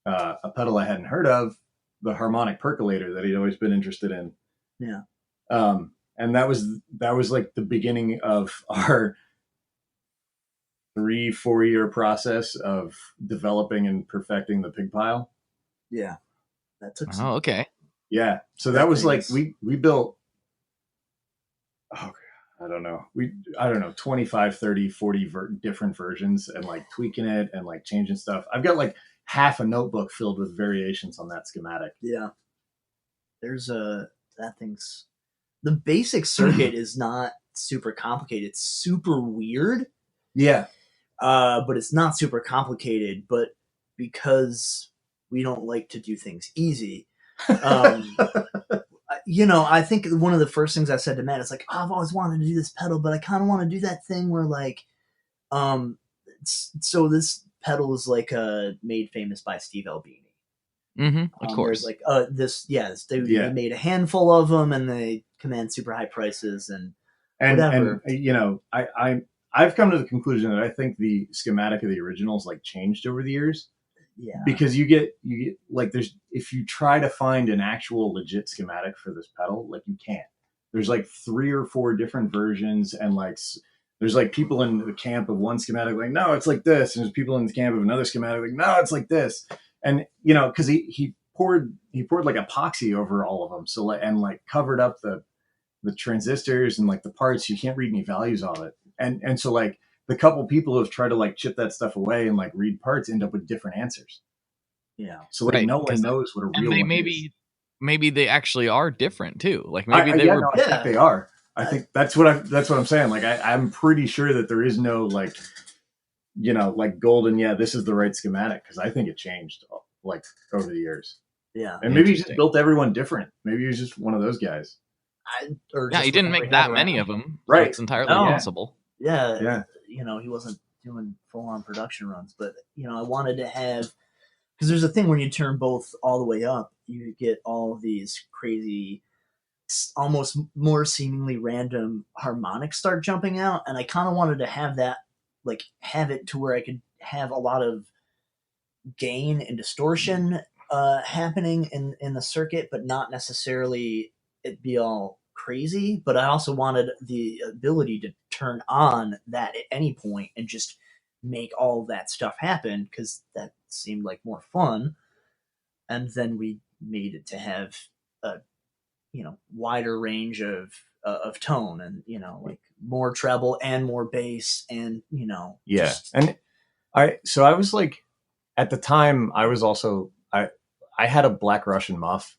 a pedal I hadn't heard of, the harmonic percolator that he'd always been interested in. Yeah. And that was like the beginning of our 3-4 year process of developing and perfecting the pig pile. Yeah. That took some. Oh, okay. Yeah. So that was like, we built, I don't know, 25, 30, 40 different versions, and like tweaking it and like changing stuff. I've got like half a notebook filled with variations on that schematic. Yeah. There's that thing's, the basic circuit is not super complicated. It's super weird. Yeah. But it's not super complicated, but because we don't like to do things easy, I think one of the first things I said to Matt is like, "Oh, I've always wanted to do this pedal, but I kind of want to do that thing where like, So this pedal is like made famous by Steve Albini. Of course. There's like they made a handful of them, and they command super high prices and whatever. And you know, I've come to the conclusion that I think the schematic of the originals like changed over the years. Yeah, because you get like there's if you try to find an actual legit schematic for this pedal, like you can't. There's like 3 or 4 different versions, and like there's like people in the camp of one schematic like, no, it's like this, and there's people in the camp of another schematic like, no, it's like this. And you know, because he poured like epoxy over all of them, so like, and like covered up the transistors and like the parts, you can't read any values of it. And so like the couple people who have tried to like chip that stuff away and like read parts end up with different answers. Yeah. So like no one knows what a real one is. Maybe they actually are different too. Like maybe they were. I think they are. I think that's what I'm saying. Like I'm pretty sure that there is no like, you know, like golden. Yeah, this is the right schematic, because I think it changed like over the years. Yeah, and maybe he just built everyone different. Maybe he was just one of those guys. He didn't make that many of them. Right, so it's entirely possible. Yeah. You know, he wasn't doing full on production runs, but you know, I wanted to have, because there's a thing when you turn both all the way up, you get all of these crazy, almost more seemingly random harmonics start jumping out, and I kind of wanted to have that, like have it to where I could have a lot of gain and distortion happening in the circuit, but not necessarily it be all crazy. But I also wanted the ability to turn on that at any point and just make all of that stuff happen, because that seemed like more fun. And then we made it to have a, you know, wider range of tone, and you know, like more treble and more bass, and you know, and I was like, at the time I was also I had a Black Russian muff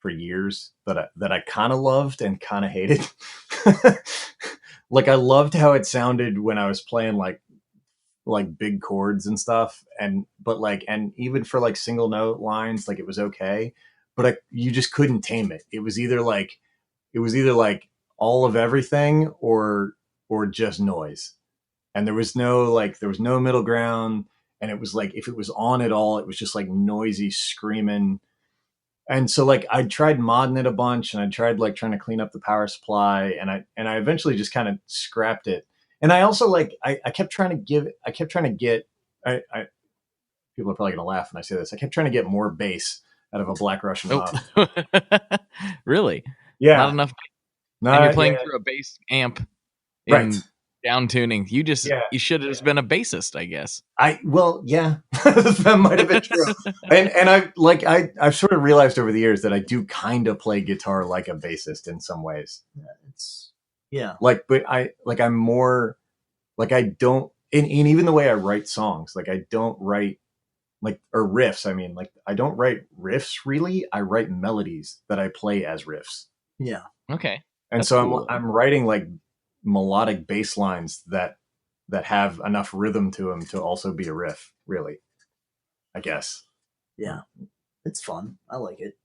for years that I kind of loved and kind of hated. Like I loved how it sounded when I was playing like big chords and stuff, and even for like single note lines, like it was okay, but you just couldn't tame it. It was either like all of everything or just noise, and there was no middle ground. And it was like, if it was on at all, it was just like noisy screaming. And so like I tried modding it a bunch, and I tried like trying to clean up the power supply, and I eventually just kind of scrapped it. And I also like I kept trying to get people are probably gonna laugh when I say this. I kept trying to get more bass out of a Black Russian muff. Really? Yeah. Not enough. And you're playing through a bass amp in down tuning. You should have just been a bassist, I guess. That might have been true. And I've sort of realized over the years that I do kind of play guitar like a bassist in some ways. But I'm more like, I don't, and even the way I write songs, like I don't write or riffs. I mean, like I don't write riffs really. I write melodies that I play as riffs. Yeah. Okay. And that's so cool. I'm writing like melodic bass lines that have enough rhythm to them to also be a riff, really, I guess. Yeah, it's fun. I like it.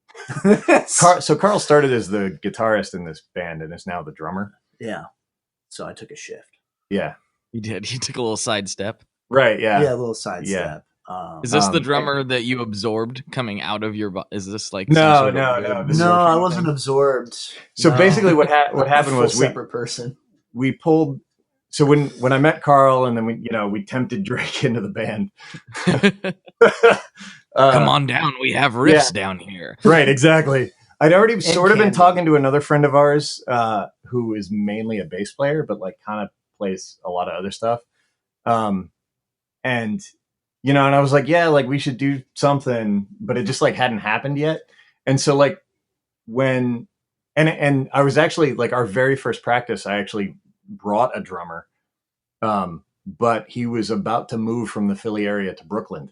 So Carl started as the guitarist in this band and is now the drummer. Yeah. So I took a shift. Yeah. You did. You took a little sidestep. Right. Yeah. Yeah, a little sidestep. Is this the drummer that you absorbed coming out of your? Is this like no? I wasn't absorbed. So basically, what happened was separate person. We pulled. So when I met Carl, and then we tempted Drake into the band. Come on down. We have riffs down here. Right. Exactly. I'd already sort of been talking to another friend of ours who is mainly a bass player, but like kind of plays a lot of other stuff. And and I was like, yeah, like we should do something, but it just like hadn't happened yet. And so like when I was actually like, our very first practice, I actually brought a drummer, but he was about to move from the Philly area to Brooklyn.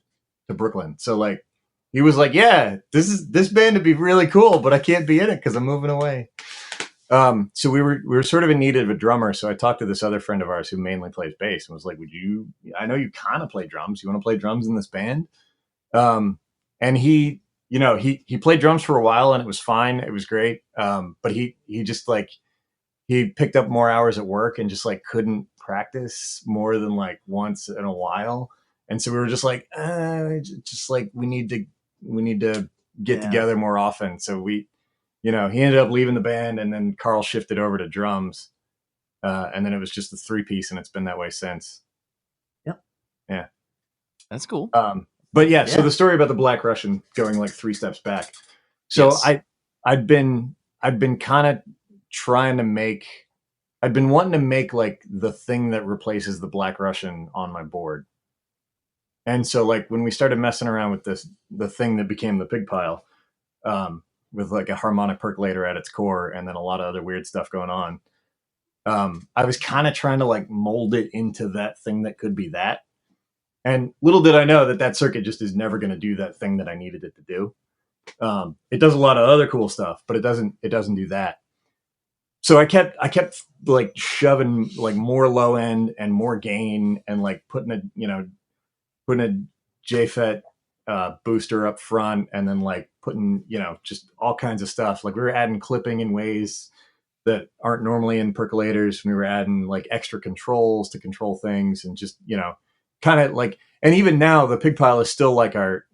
So like he was like, yeah, this band would be really cool, but I can't be in it because I'm moving away. So we were sort of in need of a drummer. So I talked to this other friend of ours who mainly plays bass and was like, I know you kind of play drums. You want to play drums in this band? And he played drums for a while and it was fine. It was great. But he just like, he picked up more hours at work and just like couldn't practice more than like once in a while. And so we were just like, just like we need to get together more often. So we, he ended up leaving the band, and then Carl shifted over to drums. And then it was just the 3-piece, and it's been that way since. Yep. Yeah. That's cool. But yeah, so the story about the Black Russian, going like 3 steps back. So Yes. I'd been kind of trying to I'd been wanting to make like the thing that replaces the Black Russian on my board. And so like when we started messing around with the thing that became the pig pile, with like a harmonic percolator at its core and then a lot of other weird stuff going on, I was kind of trying to like mold it into that thing that could be that. And little did I know that circuit just is never going to do that thing that I needed it to do. It does a lot of other cool stuff, but it doesn't do that. So I kept like shoving like more low end and more gain, and like putting a JFET booster up front, and then like putting, just all kinds of stuff. Like we were adding clipping in ways that aren't normally in percolators. We were adding like extra controls to control things, and just, kind of like, and even now the pig pile is still like our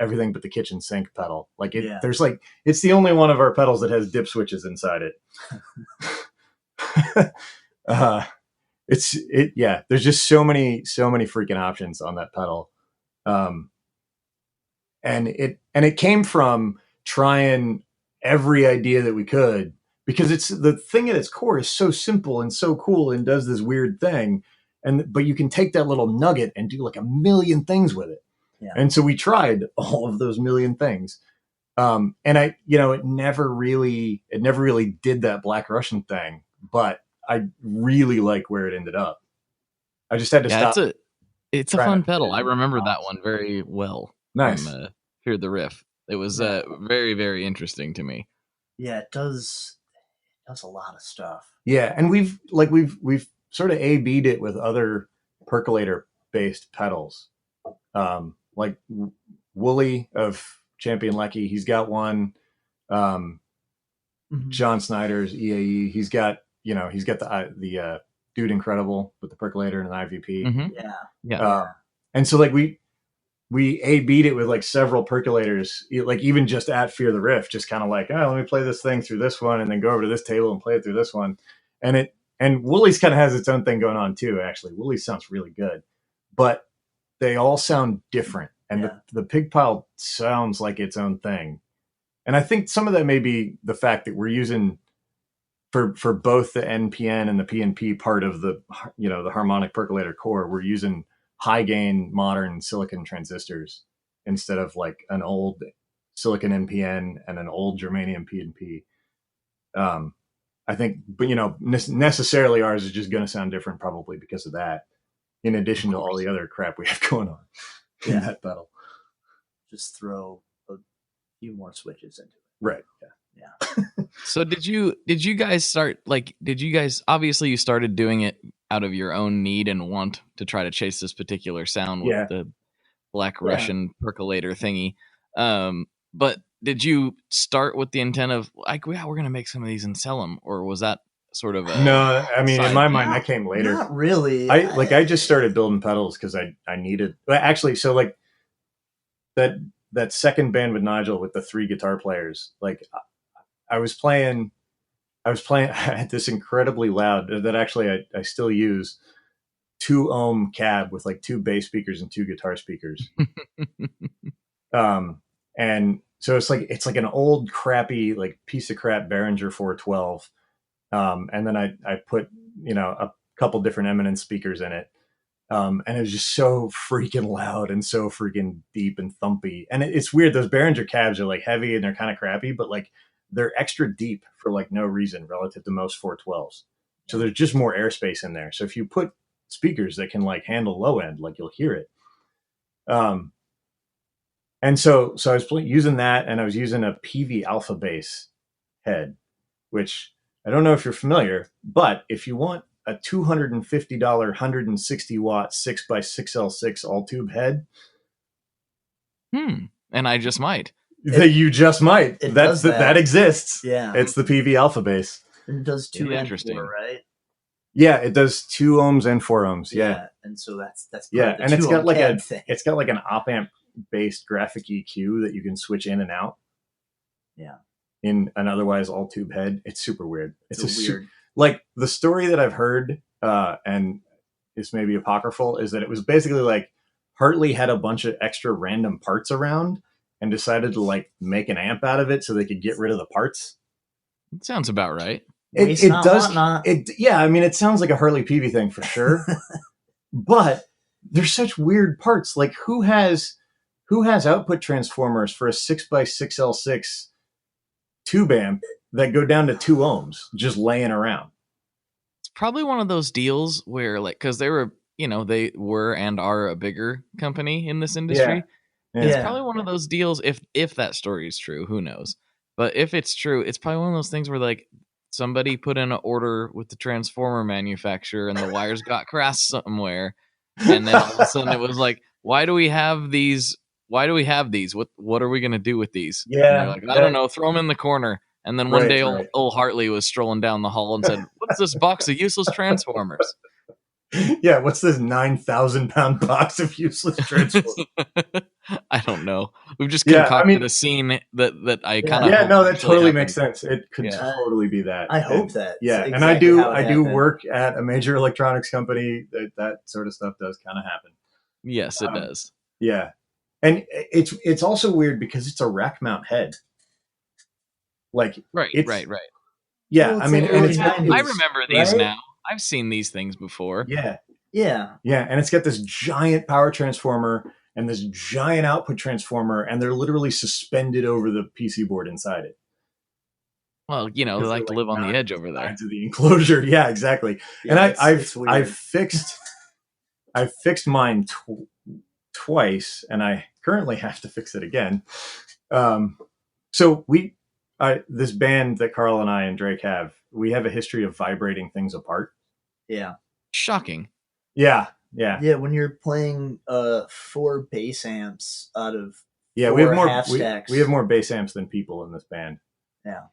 everything but the kitchen sink pedal. Like there's like, it's the only one of our pedals that has dip switches inside it. There's just so many freaking options on that pedal. And it came from trying every idea that we could, because it's the thing at its core is so simple and so cool and does this weird thing. But you can take that little nugget and do like a million things with it. Yeah. And so we tried all of those million things. And it never really did that Black Russian thing, but I really like where it ended up. I just had to stop. It's a fun pedal. I remember that one very well. Nice. From Hear the Riff. It was very, very interesting to me. Yeah, it does a lot of stuff. Yeah, and we've sort of A/B'd it with other percolator based pedals. Like Wooly of Champion Lecky, he's got one. John Snyder's EAE, he's got the Dude Incredible with the percolator and an IVP. Mm-hmm. Yeah. And so like we A/B'd it with like several percolators, like even just at Fear the Riff, just kind of like, let me play this thing through this one and then go over to this table and play it through this one. And Woolly's kind of has its own thing going on too, actually. Woolly sounds really good, but they all sound different. And the pig pile sounds like its own thing. And I think some of that may be the fact that we're using for both the NPN and the PNP part of the harmonic percolator core, we're using high gain modern silicon transistors instead of like an old silicon NPN and an old germanium PNP. I think, but necessarily ours is just going to sound different probably because of that, in addition to all the other crap we have going on in that pedal. Just throw a few more switches into it. Right. Yeah. So did you guys start, obviously you started doing it out of your own need and want to try to chase this particular sound with the Black Russian percolator thingy. But did you start with the intent of like, we're going to make some of these and sell them? Or was that sort of a... No, I mean, in my mind, that came later. Not really. I just started building pedals because I needed... Actually, so like that second band with Nigel with the 3 guitar players, like I was playing I had this incredibly loud, that actually I still use, 2 ohm cab with like 2 bass speakers and 2 guitar speakers. And so it's like an old crappy, like piece of crap Behringer 412. And then I put, a couple different Eminence speakers in it. And it was just so freaking loud and so freaking deep and thumpy. And it's weird. Those Behringer cabs are like heavy and they're kind of crappy, but like they're extra deep for like no reason relative to most 412s. So there's just more airspace in there. So if you put speakers that can like handle low end, like you'll hear it. And so I was using that, and I was using a PV Alpha bass head, which I don't know if you're familiar, but if you want a $250 160 watt 6x6L6 all tube head. And I just might. You just might. That exists. Yeah. It's the PV Alpha bass. And it does 2 and Interesting. 4, right? Yeah, it does 2 ohms and 4 ohms. Yeah. And so that's Yeah, the and it's 2 got ohm like cab thing. it's got like an op amp based graphic EQ that you can switch in and out. Yeah. In an otherwise all tube head. It's super weird. It's a weird. Like the story that I've heard, and this may be apocryphal, is that it was basically like Hartley had a bunch of extra random parts around and decided to like make an amp out of it so they could get rid of the parts. It sounds about right. It does. Yeah, I mean, it sounds like a Harley Peavy thing for sure. But there's such weird parts. Like who has output transformers for a 6x6L6 tube amp that go down to 2 ohms just laying around? It's probably one of those deals where, like, because they were and are a bigger company in this industry. Yeah. It's probably one of those deals, if that story is true, who knows? But if it's true, it's probably one of those things where like somebody put in an order with the transformer manufacturer and the wires got crossed somewhere, and then all of a sudden it was like, why do we have these? What are we gonna do with these? Yeah, and they're like, I don't know, throw them in the corner. And then one Right, day, right. old Hartley was strolling down the hall and said, "What's this box of useless transformers?" Yeah, what's this 9,000-pound box of useless transformers? I don't know. We've just Yeah, concocted a scene that I kind of Yeah, no, that actually totally happened. makes sense. It could Yeah. totally be that. I hope that. Yeah, It's and I exactly do how it I do happened. work at a major electronics company. That sort of stuff does kind of happen. Yes, it does. Yeah, and it's also weird because it's a rack mount head. Like Right. Yeah, Well, I mean, like and early it's 90s, I remember these right? now. I've seen these things before. yeah, Yeah. and it's got this giant power transformer and this giant output transformer, and they're literally suspended over the PC board inside it. Well, they Because like to they're, live on the mounted edge over there. to the enclosure. Yeah, exactly. Yeah, And it's weird. I've fixed mine twice, and I currently have to fix it again. So this band that Carl and I and Drake have, we have a history of vibrating things apart. Yeah. Shocking. Yeah. Yeah, when you're playing 4 bass amps out of we have 4 more half stacks. we have more bass amps than people in this band. Yeah.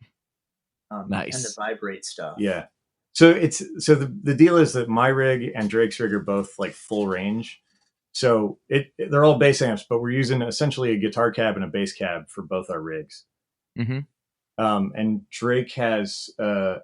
Nice. Tend to vibrate stuff. Yeah. So the deal is that my rig and Drake's rig are both like full range. So they're all bass amps, but we're using essentially a guitar cab and a bass cab for both our rigs. Mm-hmm. And Drake has a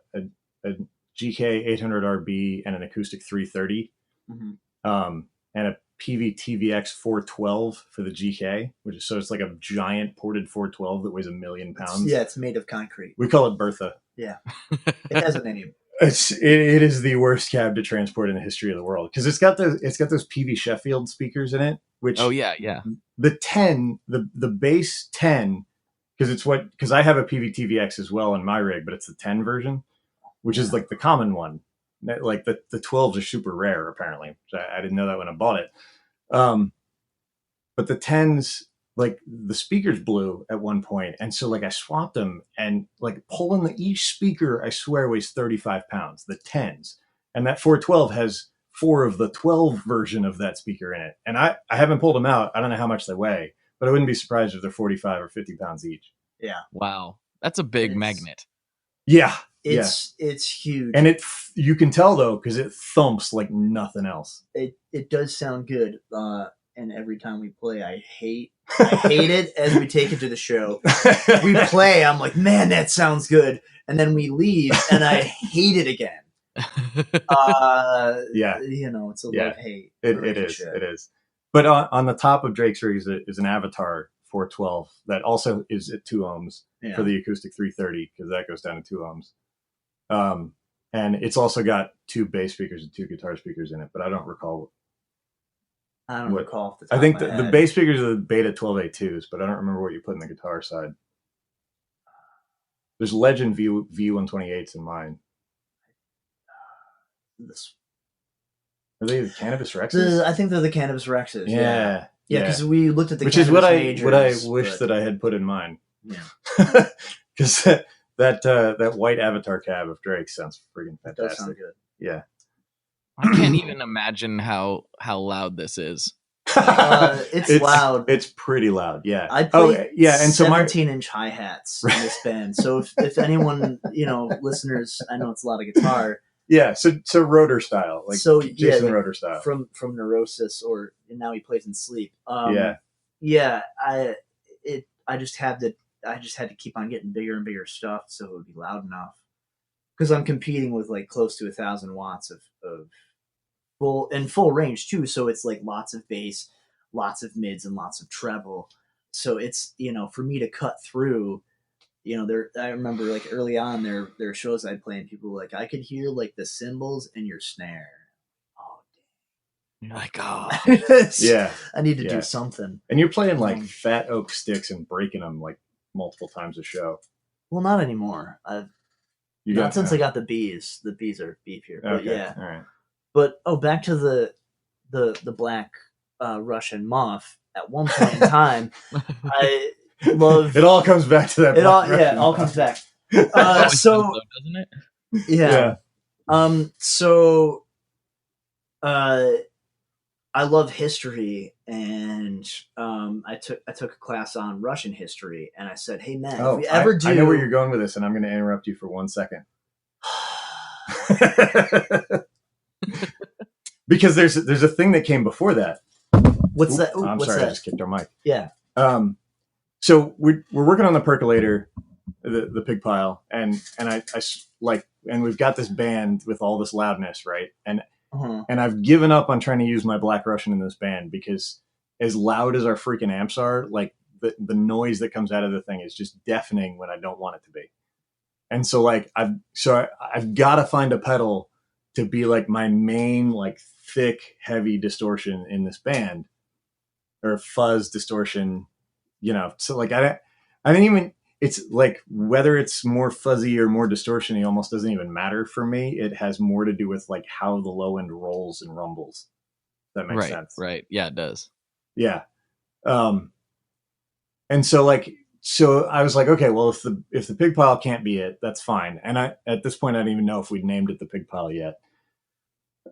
GK 800RB and an acoustic 330, and a PV TVX 412 for the GK, so it's like a giant ported 412 that weighs 1 million pounds. Yeah, it's made of concrete. We call it Bertha. Yeah, it has a name. It is the worst cab to transport in the history of the world because it's got those PV Sheffield speakers in it. Which the bass 10. Because I have a PV-TVX as well in my rig, but it's the 10 version, which is like the common one. Like the 12s are super rare, apparently. So I didn't know that when I bought it. But the 10s, like the speakers blew at one point, and so like I swapped them, and like pulling each speaker, I swear, weighs 35 pounds. The 10s, and that 412 has 4 of the 12 version of that speaker in it, and I haven't pulled them out. I don't know how much they weigh. But I wouldn't be surprised if they're 45 or 50 pounds each. Yeah. Wow. That's a big magnet. Yeah. It's huge. And you can tell though, because it thumps like nothing else. It does sound good. And every time we play, I hate it as we take it to the show. We play, I'm like, man, that sounds good. And then we leave and I hate it again. Yeah. It's a love-hate. It is. But on the top of Drake's rig is an Avatar 412 that also is at 2 ohms for the acoustic 330 because that goes down to 2 ohms. And it's also got 2 bass speakers and 2 guitar speakers in it, but I don't recall. I don't recall off the top I think of my the head. bass speakers are the Beta 12A2s, but I don't remember what you put in the guitar side. There's Legend V128s in mine. Are they the Cannabis Rexes? I think they're the Cannabis Rexes. Yeah. Yeah, because we looked at the which Cannabis is what Majors, I wish that I had put in mine. Yeah. Because that white Avatar cab of Drake sounds friggin' fantastic. It does sound good. Yeah. I can't even imagine how loud this is. It's loud. It's pretty loud. Yeah. I play and so 17-inch hi-hats in this band. So if anyone, listeners, I know it's a lot of guitar. Yeah, so Rotor style, like Jason Rotor style from Neurosis, and now he plays in Sleep. Yeah. I just had to keep on getting bigger and bigger stuff so it would be loud enough, because I'm competing with like close to 1,000 watts of full range too. So it's like lots of bass, lots of mids, and lots of treble. So it's, for me to cut through. I remember like early on there are shows I'd play and people were like, I could hear like the cymbals in your snare. Oh, You're like, oh, yeah, I need to do something. And you're playing like fat oak sticks and breaking them like multiple times a show. Well, not anymore. Not since I got the bees. The bees are beefier. But yeah. All right. But back to the black Russian muff. At one point in time, I love it. All comes back to that. It all comes back. So doesn't it? Yeah. So I love history, and I took a class on Russian history, and I said, "Hey man, if we ever do," I know where you're going with this, and I'm going to interrupt you for 1 second. Because there's a thing that came before that. What's that? I'm what's sorry, that? I just kicked our mic. Yeah. So we're working on the percolator, the pig pile, and I like, and we've got this band with all this loudness, right? And I've given up on trying to use my Black Russian in this band, because as loud as our freaking amps are, like the noise that comes out of the thing is just deafening when I don't want it to be. And so like I've got to find a pedal to be like my main like thick, heavy distortion in this band, or fuzz distortion, So like I didn't even. It's like whether it's more fuzzy or more distortion-y almost doesn't even matter for me. It has more to do with like how the low end rolls and rumbles. That makes sense. Right. Yeah, it does. Yeah. And so I was like, okay, well, if the pig pile can't be it, that's fine. And at this point, I don't even know if we'd named it the pig pile yet.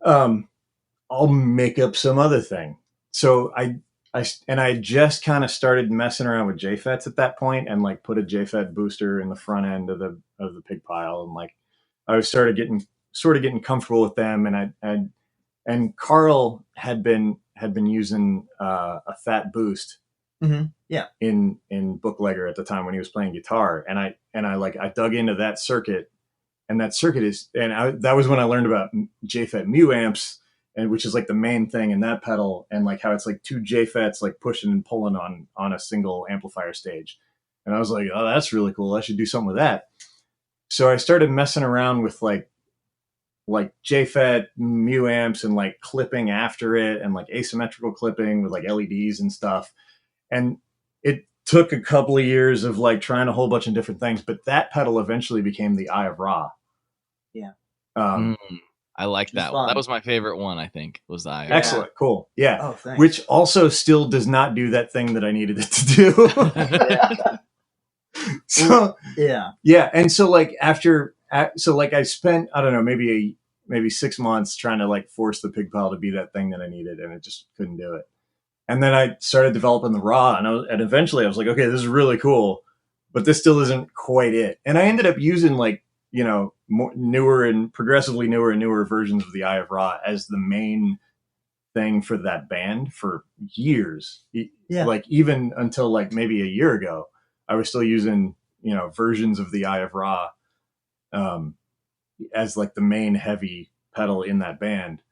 I'll make up some other thing. So I just kind of started messing around with JFETs at that point, and like put a JFET booster in the front end of the pig pile, and like I was getting comfortable with them, and Carl had been using a fat boost, in Booklegger at the time when he was playing guitar, and I dug into that circuit, and that circuit that was when I learned about JFET mu amps. And which is like the main thing in that pedal, and like how it's like two JFETs like pushing and pulling on a single amplifier stage. And I was like, oh, that's really cool. I should do something with that. So I started messing around with like JFET mu amps, and like clipping after it, and like asymmetrical clipping with like LEDs and stuff. And it took a couple of years of like trying a whole bunch of different things, but that pedal eventually became the Eye of Ra. Yeah. I like that one. That was my favorite one, I think, was the Eye. Excellent. Cool. Yeah. Oh, thanks. Which also still does not do that thing that I needed it to do. So yeah. Yeah. And so like I spent, I don't know, maybe 6 months trying to like force the pig pile to be that thing that I needed, and it just couldn't do it. And then I started developing the Raw, and eventually I was like, okay, this is really cool, but this still isn't quite it. And I ended up using like, more newer and progressively newer versions of the Eye of Ra as the main thing for that band for years. Yeah. Like even until like maybe a year ago, I was still using, versions of the Eye of Ra, as like the main heavy pedal in that band.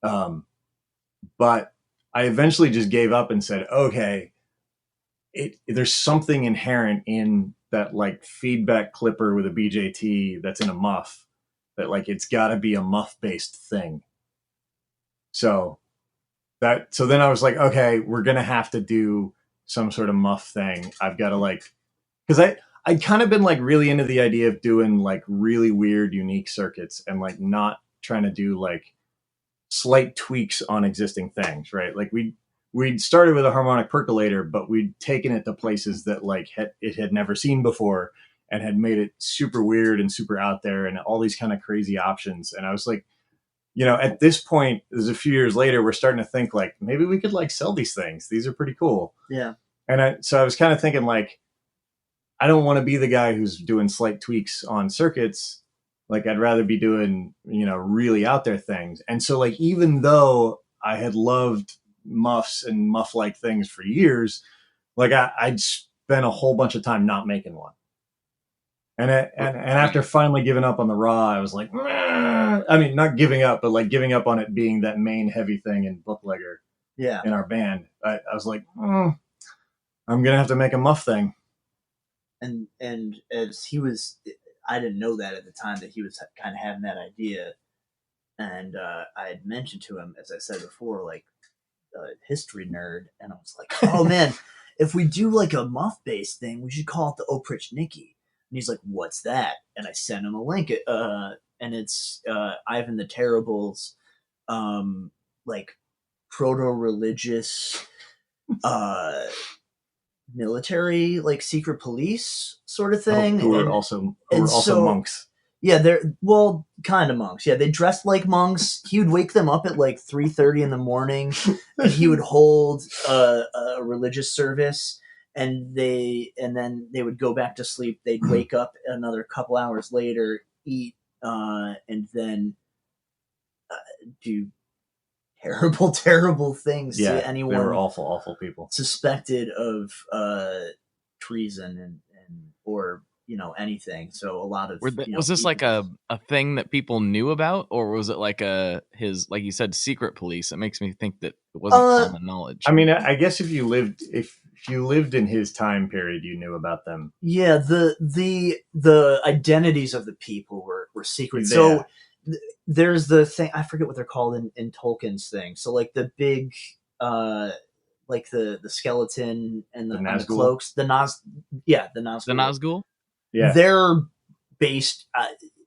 But I eventually just gave up and said, okay, there's something inherent in that like feedback clipper with a BJT that's in a muff, that like it's got to be a muff based thing. So then I was like, okay, we're gonna have to do some sort of muff thing. I've got to like, because I'd kind of been like really into the idea of doing like really weird, unique circuits, and like not trying to do like slight tweaks on existing things, right? Like we'd started with a harmonic percolator, but we'd taken it to places that like it had never seen before, and had made it super weird and super out there, and all these kind of crazy options. And I was like, at this point, there's a few years later, we're starting to think like maybe we could like sell these things. These are pretty cool. Yeah. And so I was kind of thinking like, I don't want to be the guy who's doing slight tweaks on circuits. Like I'd rather be doing, really out there things. And so like, even though I had loved muffs and muff-like things for years, like I'd spent a whole bunch of time not making one. And after finally giving up on the raw, I was like, meh. I mean, not giving up, but like giving up on it being that main heavy thing in bootlegger in our band. I was like, I'm going to have to make a muff thing. And as he was, I didn't know that at the time that he was kind of having that idea. And I had mentioned to him, as I said before, like history nerd. And I was like, oh man, if we do like a muff-based thing, we should call it the Oprich Nicky. And he's like, what's that? And I sent him a link. And it's Ivan the Terrible's like proto-religious military, like secret police sort of thing. Who are also monks. Yeah, they're kind of monks. Yeah, they dressed like monks. He would wake them up at like 3:30 in the morning, and he would hold a religious service. And then they would go back to sleep. They'd wake up another couple hours later, eat, and then do terrible things to anyone. They were awful people suspected of treason and or anything. So a lot of was this like a thing that people knew about, or was it like his, like you said, secret police? It makes me think that it wasn't common knowledge. I mean, I guess if you lived in his time period, you knew about them. Yeah, the identities of the people were secret. Yeah. So there's the thing, I forget what they're called in Tolkien's thing. So like the big like the skeleton and the cloaks, the Nazgul. The Nazgul? Yeah. They're based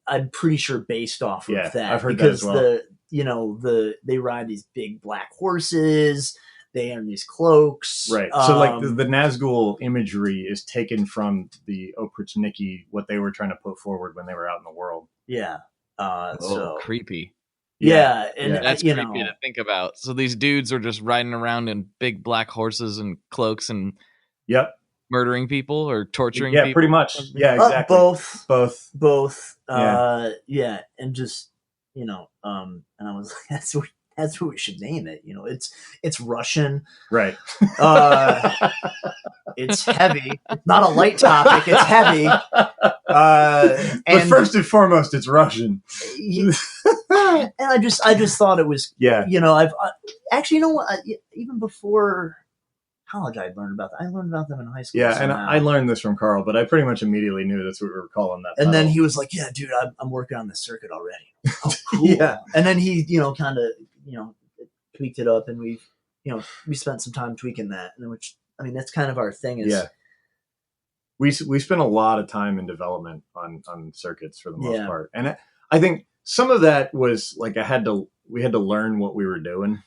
I'm pretty sure based off of that. I've heard that as well. They ride these big black horses. They have these cloaks. Right. So like the Nazgul imagery is taken from the Oprich Nicky, what they were trying to put forward when they were out in the world. Yeah. So creepy. Yeah. And that's creepy to think about. So these dudes are just riding around in big black horses and cloaks and murdering people or torturing people. Yeah, pretty much. Yeah, exactly. Both. And just, and I was like, that's what we should name it. It's Russian. Right. It's heavy. It's not a light topic. It's heavy. But first and foremost, it's Russian. And I just thought it was, I've actually, even before college, I learned about that. I learned about them in high school. Yeah, and I learned this from Carl, but I pretty much immediately knew that's what we were calling that. And then he was like, "Yeah, dude, I'm working on the circuit already." Oh, cool. Yeah, and then he, kind of, tweaked it up, and we spent some time tweaking that, and which, I mean, that's kind of our thing. Is we spent a lot of time in development on circuits for the most part, and I think some of that was like we had to learn what we were doing.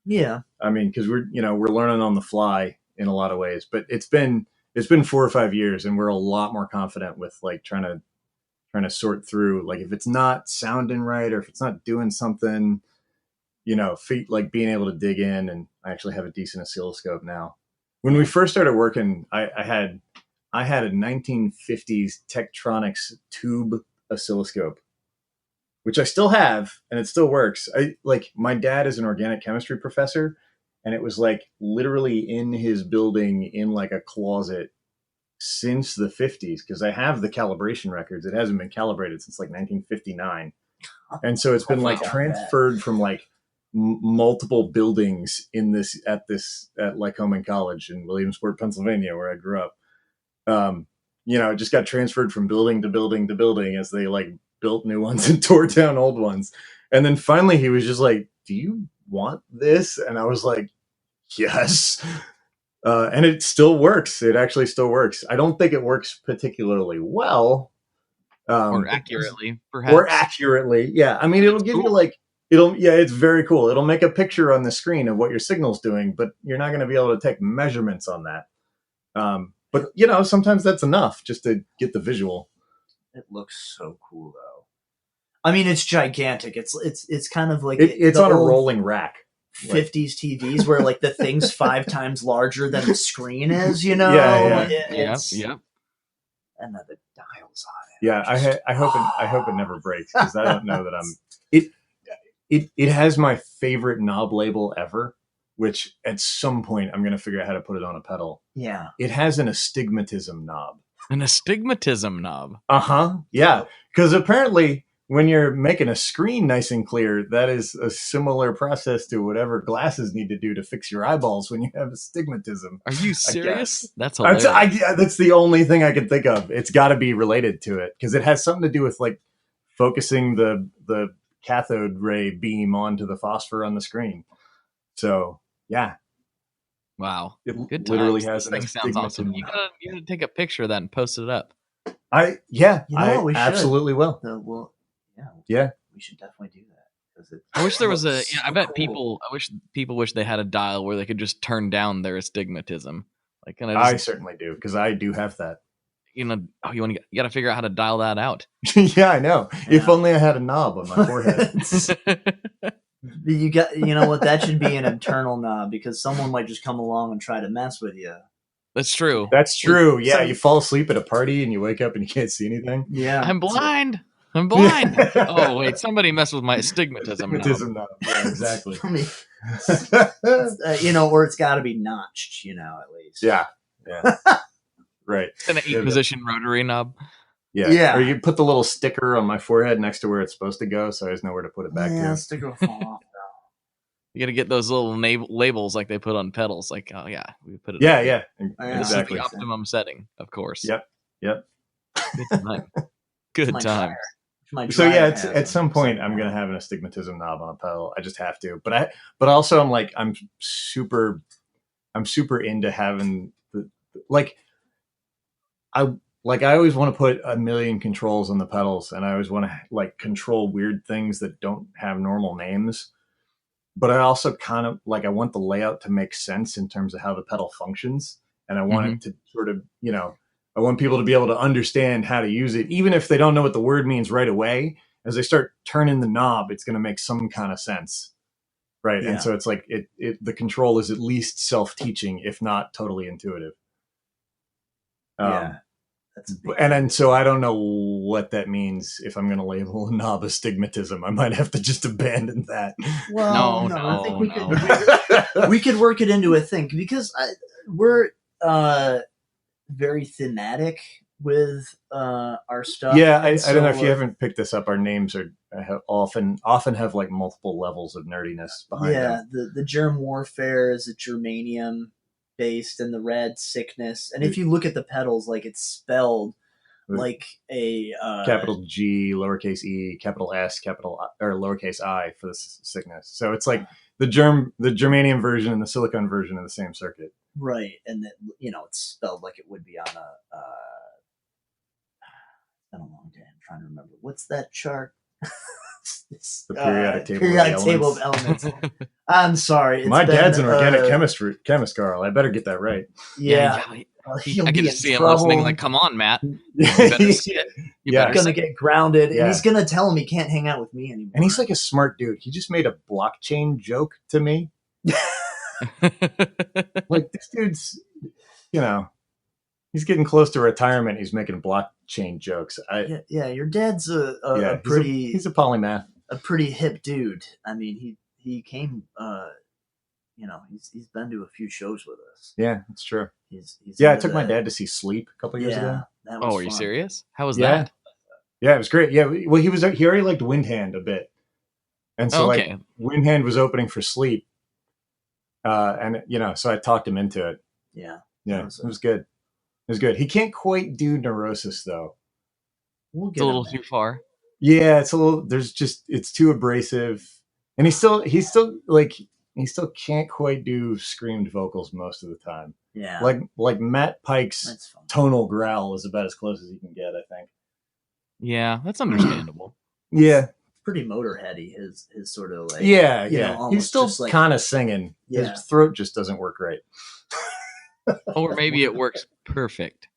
Yeah. I mean, because we're learning on the fly in a lot of ways, but it's been 4 or 5 years, and we're a lot more confident with like trying to sort through, like, if it's not sounding right or if it's not doing something, like being able to dig in. And I actually have a decent oscilloscope now. When we first started working, I had a 1950s Tektronix tube oscilloscope, which I still have, and it still works. My dad is an organic chemistry professor, and it was like literally in his building in like a closet since the 50s, because I have the calibration records. It hasn't been calibrated since like 1959. And so it's been like transferred from like multiple buildings at Lycoming College in Williamsport, Pennsylvania, where I grew up. It just got transferred from building to building to building as they like built new ones and tore down old ones. And then finally he was just like, "Do you want this?" And I was like, "Yes." And it still works. It actually still works. I don't think it works particularly well. Or accurately, perhaps. Or accurately. Yeah. I mean, it'll give you like, it's very cool. It'll make a picture on the screen of what your signal's doing, but you're not going to be able to take measurements on that. But sometimes that's enough just to get the visual. It looks so cool, though. I mean, it's gigantic. It's kind of like It's the on a old rolling rack. 50s TVs where like the thing's 5 times larger than the screen is, you know? Yeah. Yep. And then the dials on it. Yeah, I hope it never breaks, because I don't know that I'm. It has my favorite knob label ever, which at some point I'm going to figure out how to put it on a pedal. Yeah. It has an astigmatism knob. An astigmatism knob. Yeah, because apparently when you're making a screen nice and clear, that is a similar process to whatever glasses need to do to fix your eyeballs when you have astigmatism. Are you serious? guess. That's hilarious. That's the only thing I can think of. It's got to be related to it, because it has something to do with like focusing the cathode ray beam onto the phosphor on the screen. So yeah, Wow. it Good literally times. has This thing sounds awesome. astigmatism. You gotta take a picture of that and post it up. I We should. absolutely will. Yeah, we should definitely do that. I wish there was a. I bet people. I wish people wish they had a dial where they could just turn down their astigmatism. Like, can I certainly do, because I do have that. you got to figure out how to dial that out. Yeah, I know. Yeah. If only I had a knob on my forehead. You know what? That should be an internal knob, because someone might just come along and try to mess with you. That's true. That's true. Yeah, So- you fall asleep at a party and you wake up and you can't see anything. Yeah, I'm blind. I'm blind. Oh wait, somebody messed with my astigmatism. knob. Astigmatism knob. Yeah, exactly. I mean, or it's got to be notched, at least. Yeah. Right. It's an 8-position rotary knob. Yeah. Or you put the little sticker on my forehead next to where it's supposed to go, so I just know where to put it back to. Sticker will fall off. You got to get those little labels like they put on pedals. Like, oh yeah, we put it. Yeah, on. yeah. This is Exactly. the optimum setting, of course. Yep. Good time. Good My time. dryer. My So dryer yeah, has at some point I'm gonna have an astigmatism knob on a pedal. I just have to. But also I'm super into having I always want to put a million controls on the pedals, and I always want to control weird things that don't have normal names. But I also kind of I want the layout to make sense in terms of how the pedal functions, and I want it to sort of, I want people to be able to understand how to use it, even if they don't know what the word means right away. As they start turning the knob, it's going to make some kind of sense, right? Yeah. And so it's like the control is at least self-teaching, if not totally intuitive. Yeah, that's a big and so I don't know what that means. If I'm going to label a knob astigmatism, I might have to just abandon that. Well, No, I think no. we could work it into a thing, because we're very thematic with our stuff. Yeah, I And don't know if so, you haven't picked this up. Our names often have multiple levels of nerdiness behind them. the germ warfare is a germanium based, and the red sickness. And if you look at the pedals, it's spelled like a Capital G, lowercase e, capital S, capital I, or lowercase I for the sickness. So it's like the germanium version and the silicon version of the same circuit. right, and that it's spelled like it would be on a. It's been a long day. I'm trying to remember what's that chart. The periodic table. Periodic of table of elements. I'm sorry. It's My been, dad's an organic chemist, Carl. I better get that right. Yeah. I can just see him listening. Come on, Matt. You better see it. Yeah. He's gonna get grounded, Yeah. and he's gonna tell him he can't hang out with me anymore. And he's like a smart dude. He just made a blockchain joke to me. This dude's, he's getting close to retirement. He's making blockchain jokes. Yeah. Your dad's a he's a polymath. a pretty hip dude. I mean, he came. He's been to a few shows with us. Yeah, it's true. He's Yeah, I into took my that. dad to see Sleep a couple years ago. That was Are you fun. serious? How was Yeah. that? Yeah, it was great. Yeah, well, he already liked Windhand a bit, and so Okay. Windhand was opening for Sleep, and so I talked him into it. Yeah. Yeah, it was good. It was good. He can't quite do Neurosis though. We'll It's get a him little there. too far. Yeah, it's a little. It's too abrasive, and he still can't quite do screamed vocals most of the time. Yeah. Like Matt Pike's That's fun. tonal growl is about as close as he can get, I think. Yeah, that's understandable. Yeah, Pretty Motorheady. His sort of yeah. almost He's still just kind of singing. Yeah. His throat just doesn't work right. Or maybe it works perfect.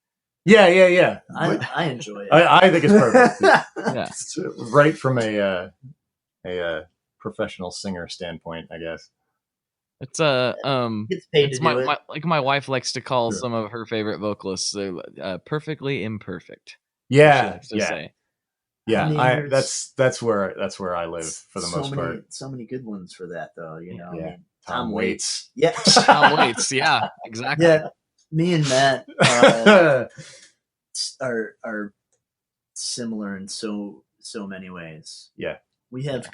Yeah. I enjoy it. I think it's perfect. Yeah. It's right from a professional singer standpoint, I guess. It's Gets paid it's to do it. my wife likes to call Sure. some of her favorite vocalists perfectly imperfect. Yeah, She likes to say. yeah. I mean, That's where I live for the most part. So many good ones for that, though. You know, Yeah. I mean, Tom Waits. Yeah. Tom Waits, yeah, exactly. Yeah. Me and Matt are similar in so many ways. Yeah, We have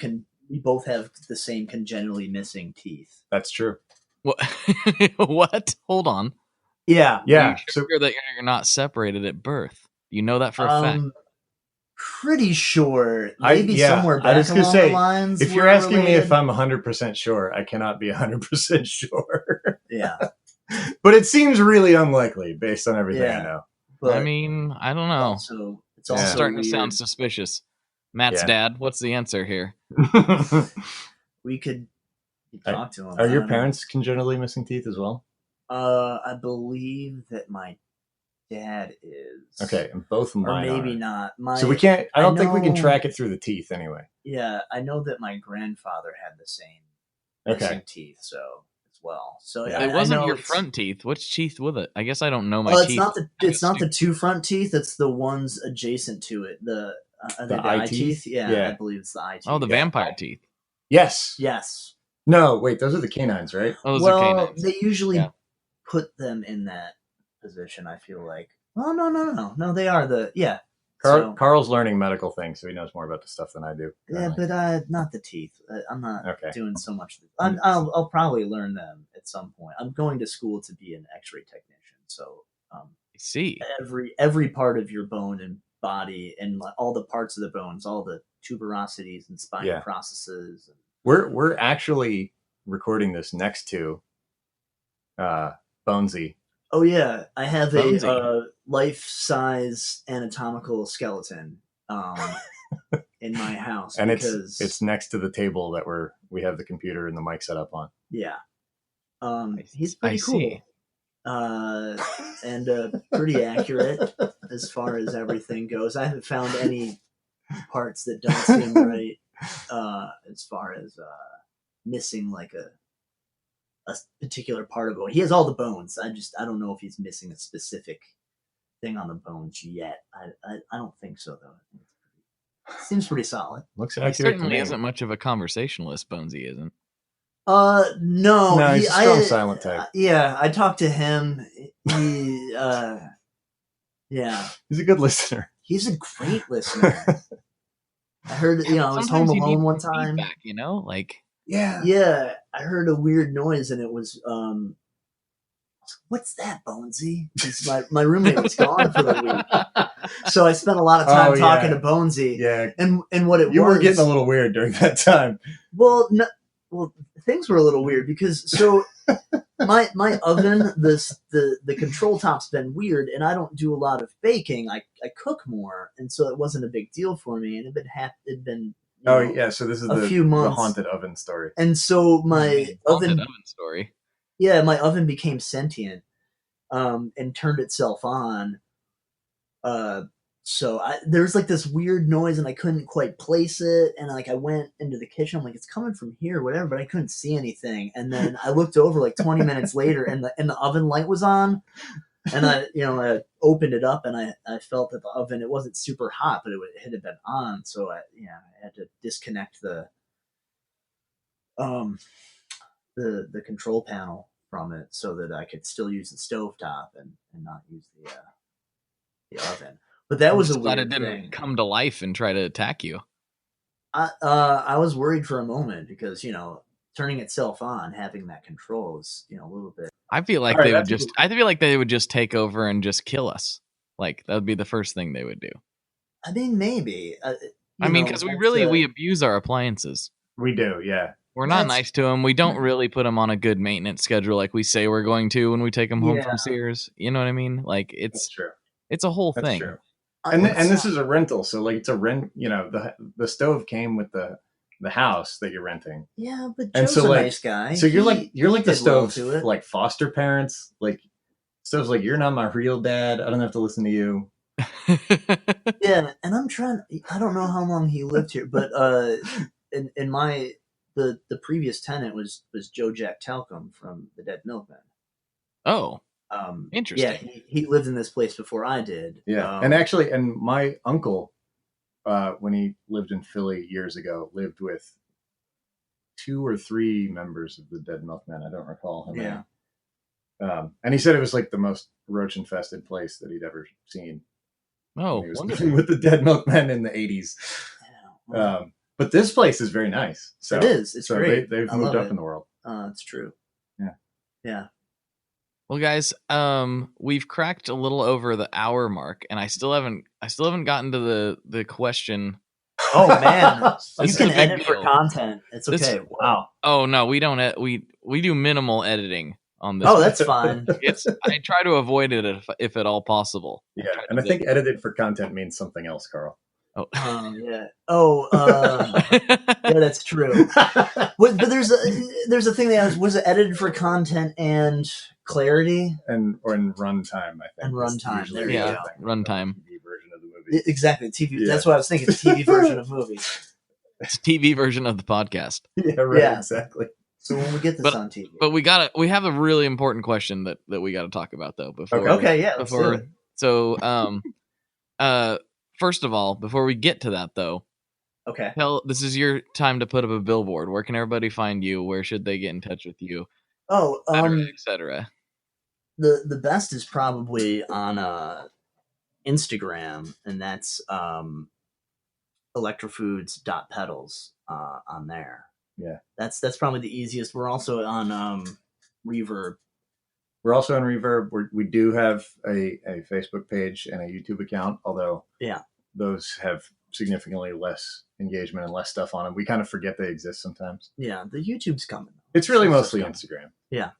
we both have the same congenitally missing teeth. that's true. What? What? Hold on. Yeah. Yeah. Are you sure that you're not separated at birth? You know that for a fact. Pretty sure. Maybe somewhere back I was gonna along say, the lines. if you're we're asking me if related. I'm 100% sure, I cannot be 100% sure. Yeah. But it seems really unlikely based on everything I Yeah. know. I mean, I don't know. It's also starting weird. to sound suspicious. Matt's Yeah. dad, what's the answer here? We could talk to him. Are your parents congenitally missing teeth as well? I believe that my dad is. Okay, and both of mine or maybe are. not. So we can't. I don't think we can know- track it through the teeth anyway. Yeah, I know that my grandfather had the same Okay. missing teeth, so as well. So Yeah. I It wasn't know your it's- front teeth. Which teeth was it? I guess I don't know my Well, teeth. it's not the two front teeth. It's the ones adjacent to it. The are they the eye teeth? Yeah, I believe it's the eye teeth. Oh, the vampire teeth. Yes. Yes. No, wait. Those are the canines, right? Oh, those are Well, canines. they usually Yeah. put them in that position. I feel like. Oh no! They are the Carl's learning medical things, so he knows more about the stuff than I do. Yeah, but not the teeth. I'm not Okay. doing so much. I'll probably learn them at some point. I'm going to school to be an X-ray technician, so I see. every part of your bone and body and all the parts of the bones, all the tuberosities and spinal processes. We're actually recording this next to Bonesy. Oh yeah, I have Bonesy. a life-size anatomical skeleton in my house, And because it's next to the table that we have the computer and the mic set up on. yeah, he's pretty cool. See. And pretty accurate as far as everything goes. I haven't found any parts that don't seem right as far as missing like a particular part of bone. He has all the bones. I don't know if he's missing a specific thing on the bones yet. I don't think so though. I think it seems pretty solid. Looks He accurate. certainly isn't much of a conversationalist, Bonesy isn't. No, he's a strong silent type. Yeah, I talked to him. He, yeah, He's a good listener. he's a great listener. I heard, I was home Sometimes you alone need one some time. feedback, like Yeah, I heard a weird noise, and it was, what's that, Bonesy? 'Cause my roommate was gone for the week, so I spent a lot of time talking to Bonesy. Yeah, And what it you was, were getting a little weird during that time. Well, things were a little weird because my oven, the control top's been weird, and I don't do a lot of baking. I cook more, and so it wasn't a big deal for me. And it'd been So this is a few months. the haunted oven story. And so my oven story. Yeah, my oven became sentient, and turned itself on. So there's like this weird noise, and I couldn't quite place it. And like I went into the kitchen, I'm like, it's coming from here, whatever, but I couldn't see anything. And then I looked over like 20 minutes later, and the oven light was on. And I opened it up, and I felt that the oven, it wasn't super hot, but it had been on. So I had to disconnect the control panel from it so that I could still use the stovetop and not use the oven. But that was a glad weird it didn't thing. come to life and try to attack you. I was worried for a moment because turning itself on, having that control is a little bit. I feel like I feel like they would just take over and just kill us. Like that would be the first thing they would do. I mean, maybe. Because we abuse our appliances. We do, yeah. We're not nice to them. We don't really put them on a good maintenance schedule like we say we're going to when we take them home from Sears. You know what I mean? Like That's true. It's a whole That's thing. True. And this is a rental, so like it's a rent. The stove came with the house that you're renting. Yeah, but and Joe's so, a like, nice guy. So you're like the did well stove to it. like foster parents. Like Stuff's like, you're not my real dad. I don't have to listen to you. Yeah, and I don't know how long he lived here, but in my the previous tenant was Joe Jack Talcum from the Dead Milkmen. Oh, Yeah, interesting. he lived in this place before I did. Yeah, and my uncle, when he lived in Philly years ago, lived with 2 or 3 members of the Dead Milkmen. I don't recall how many. Yeah. And he said it was like the most roach infested place that he'd ever seen. Oh, When he was wonderful. living with the Dead Milkmen in the 80s. Yeah, but this place is very nice. So, it is. It's so great. They've I moved love up it. in the world. It's true. Yeah. Yeah. Well, guys, we've cracked a little over the hour mark, and I still haven't gotten to the question. Oh man, you This can is a big edit for deal. content. It's okay. Wow. Oh no, we don't. We do minimal editing on this. Oh, that's fine. I try to avoid it if at all possible. Yeah, and I think edited for content means something else, Carl. Oh, yeah. Oh, yeah, that's true. But there's a thing that was it edited for content and clarity and runtime, I think. And runtime. There you yeah, go. Runtime. TV version of the movie. Exactly. TV. Yeah. That's what I was thinking. The TV version of movies. It's a TV version of the podcast. Yeah, right. Yeah. Exactly. So when we get this on TV, But we have a really important question that we got to talk about though before. Okay. Yeah. Let's do it. So first of all, before we get to that though, Okay. this is your time to put up a billboard. Where can everybody find you? Where should they get in touch with you? Oh, etc. The best is probably on Instagram, and that's electrofoods.pedals on there. Yeah. That's probably the easiest. We're also on Reverb. We're also on Reverb. We do have a Facebook page and a YouTube account, although those have significantly less engagement and less stuff on them. We kind of forget they exist sometimes. Yeah, the YouTube's coming. It's really mostly Instagram. Yeah.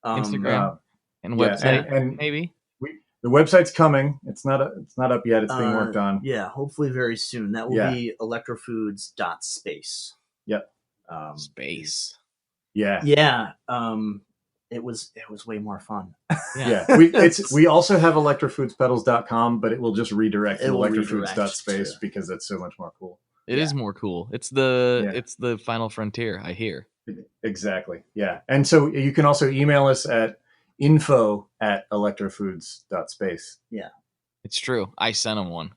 Instagram and website, and maybe. The website's coming. It's not up yet. It's being worked on. Yeah, hopefully very soon. That will be electrofoods.space. Yep. Space. Yeah. Yeah. It was way more fun. Yeah. We also have electrofoodspedals.com, but it will just redirect to electrofoods.space because that's so much more cool. It is more cool. It's the final frontier, I hear. Exactly. Yeah. And so you can also email us at info@electrofoods.space. Yeah. It's true. I sent him one.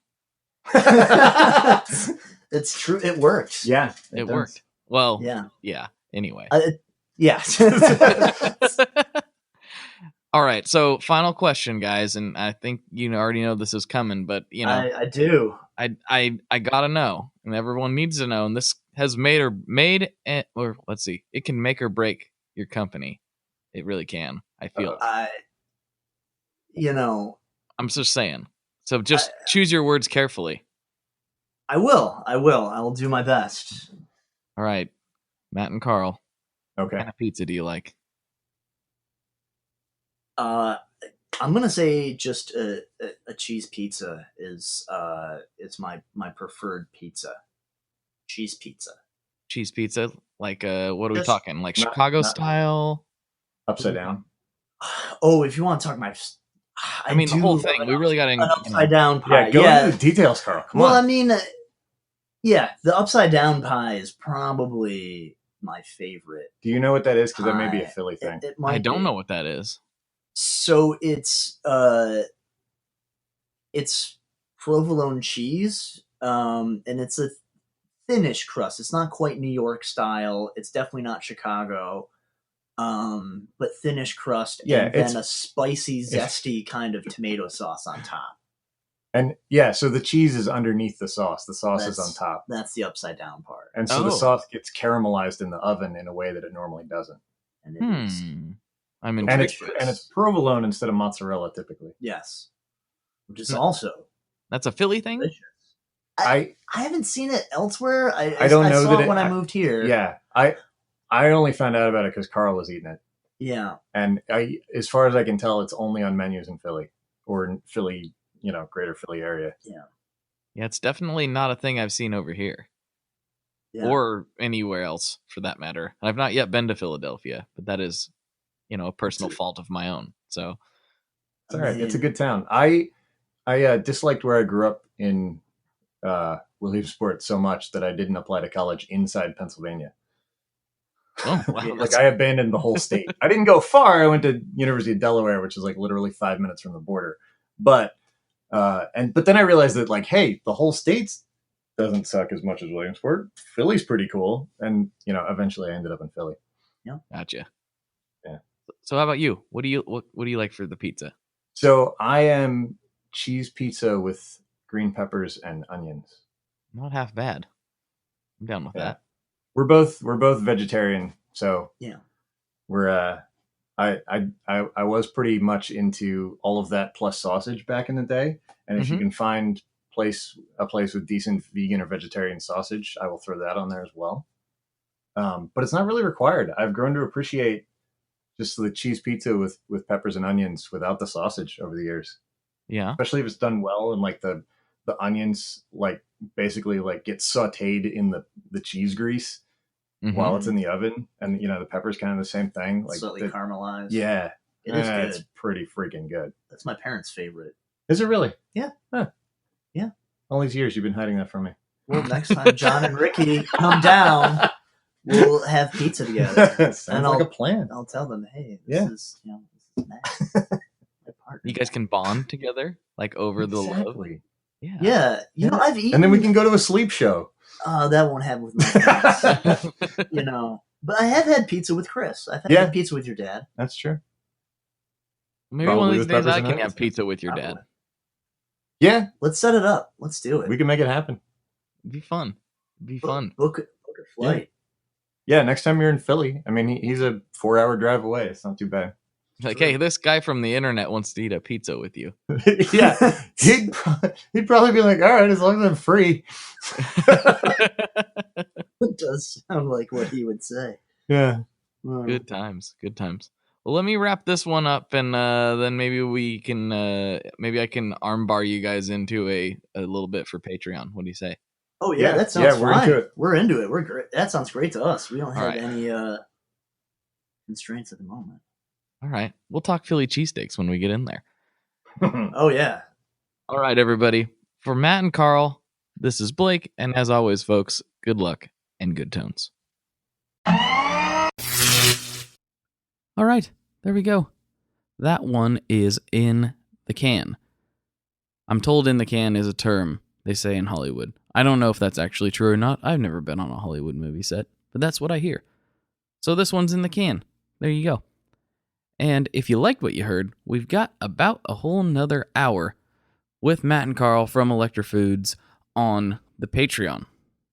It's true. It works. Yeah. It worked. Well, yeah. Anyway. Yeah. All right. So final question, guys. And I think you already know this is coming, but I do. I gotta know, and everyone needs to know. And this has it can make or break your company. It really can. I feel. I'm just saying. So just choose your words carefully. I will. I will do my best. All right, Matt and Carl. Okay. What kind of pizza do you like? I'm gonna say just a cheese pizza is my preferred pizza. Cheese pizza. Cheese pizza, like what are we talking? Like Chicago style? Upside down. Oh, if you want to talk my, the whole thing. We really got to an upside down pie. Yeah, go into the details, Carl. Come on. Well, I mean, the upside down pie is probably my favorite. Do you know what that is? Because that may be a Philly thing. I don't know what that is. So it's provolone cheese, and it's a thinnish crust. It's not quite New York style. It's definitely not Chicago. But thinnish crust, and then a spicy, zesty kind of tomato sauce on top. And so the cheese is underneath the sauce. The sauce is on top. That's the upside down part. And so the sauce gets caramelized in the oven in a way that it normally doesn't. And it is. I'm intrigued. And it's provolone instead of mozzarella typically. Yes. Which is also. That's a Philly thing? Delicious. I haven't seen it elsewhere. I don't know saw that it when I moved here. Yeah. I only found out about it because Carl was eating it. Yeah. And as far as I can tell, it's only on menus in Philly or in Philly, greater Philly area. Yeah. Yeah, it's definitely not a thing I've seen over here. Yeah. Or anywhere else for that matter. I've not yet been to Philadelphia, but that is, a personal fault of my own. So It's all right. It's a good town. I disliked where I grew up in Williamsport so much that I didn't apply to college inside Pennsylvania. Oh, wow. Like I abandoned the whole state. I didn't go far. I went to University of Delaware, which is like literally 5 minutes from the border. But then I realized that like, hey, the whole state's doesn't suck as much as Williamsport. Philly's pretty cool, and eventually I ended up in Philly. Yeah, Gotcha. Yeah. So how about you? What do you like for the pizza? So I am cheese pizza with green peppers and onions. Not half bad. I'm down with that. We're both vegetarian, so yeah. We're I was pretty much into all of that plus sausage back in the day, and if you can find a place with decent vegan or vegetarian sausage, I will throw that on there as well. But it's not really required. I've grown to appreciate just the cheese pizza with peppers and onions without the sausage over the years. Yeah. Especially if it's done well and like the onions like basically like get sauteed in the cheese grease while it's in the oven, and the pepper's kind of the same thing. Like slightly caramelized. Yeah. It is good. It's pretty freaking good. That's my parents' favorite. Is it really? Yeah. Huh. Yeah. All these years you've been hiding that from me. Well, next time John and Ricky come down, we'll have pizza together. Sounds like a plan. I'll tell them, hey, this is Matt, my partner. You guys can bond together, like over the love. Yeah. Yeah. I've eaten. And then we can go to a sleep show. That won't happen with my friends. But I have had pizza with Chris. I've had pizza with your dad. That's true. Maybe Probably one of these with days peppers I and can onions. have pizza with your dad. Yeah. Let's set it up. Let's do it. We can make it happen. It'd be fun. Fun. Book a flight. Yeah, next time you're in Philly. I mean, he's a 4-hour drive away. It's not too bad. Like, hey, this guy from the internet wants to eat a pizza with you. Yeah. He'd probably be like, all right, as long as I'm free. It does sound like what he would say. Yeah. Good times. Well, let me wrap this one up, and then maybe we can, maybe I can armbar you guys into a little bit for Patreon. What do you say? Oh yeah, that sounds fine. We're into it. We're into it. We're great. That sounds great to us. We don't have right. any constraints at the moment. All right, we'll talk Philly cheesesteaks when we get in there. Oh yeah. All right, everybody. For Matt and Carl, this is Blake, and as always, folks, good luck and good tones. All right, there we go. That one is in the can. I'm told in the can is a term they say in Hollywood. I don't know if that's actually true or not. I've never been on a Hollywood movie set, but that's what I hear. So this one's in the can. There you go. And if you liked what you heard, we've got about a whole nother hour with Matt and Carl from Electrofoods on the Patreon.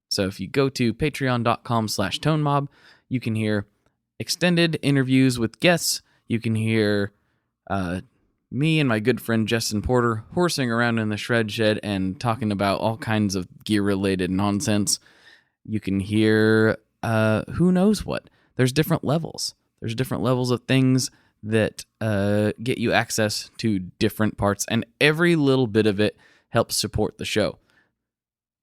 So if you go to patreon.com/tonemob, you can hear extended interviews with guests. You can hear me and my good friend Justin Porter horsing around in the shred shed and talking about all kinds of gear-related nonsense. You can hear who knows what. There's different levels. There's different levels of things that get you access to different parts, and every little bit of it helps support the show.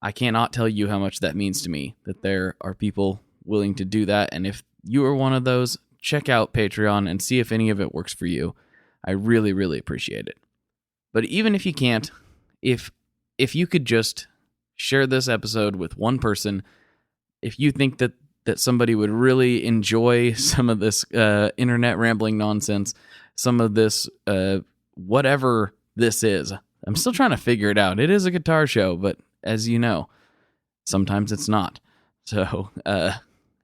I cannot tell you how much that means to me, that there are people willing to do that, and if you are one of those, check out Patreon and see if any of it works for you. I really, really appreciate it. But even if you can't, if you could just share this episode with one person, if you think that somebody would really enjoy some of this internet rambling nonsense, some of this, whatever this is. I'm still trying to figure it out. It is a guitar show, but as you know, sometimes it's not. So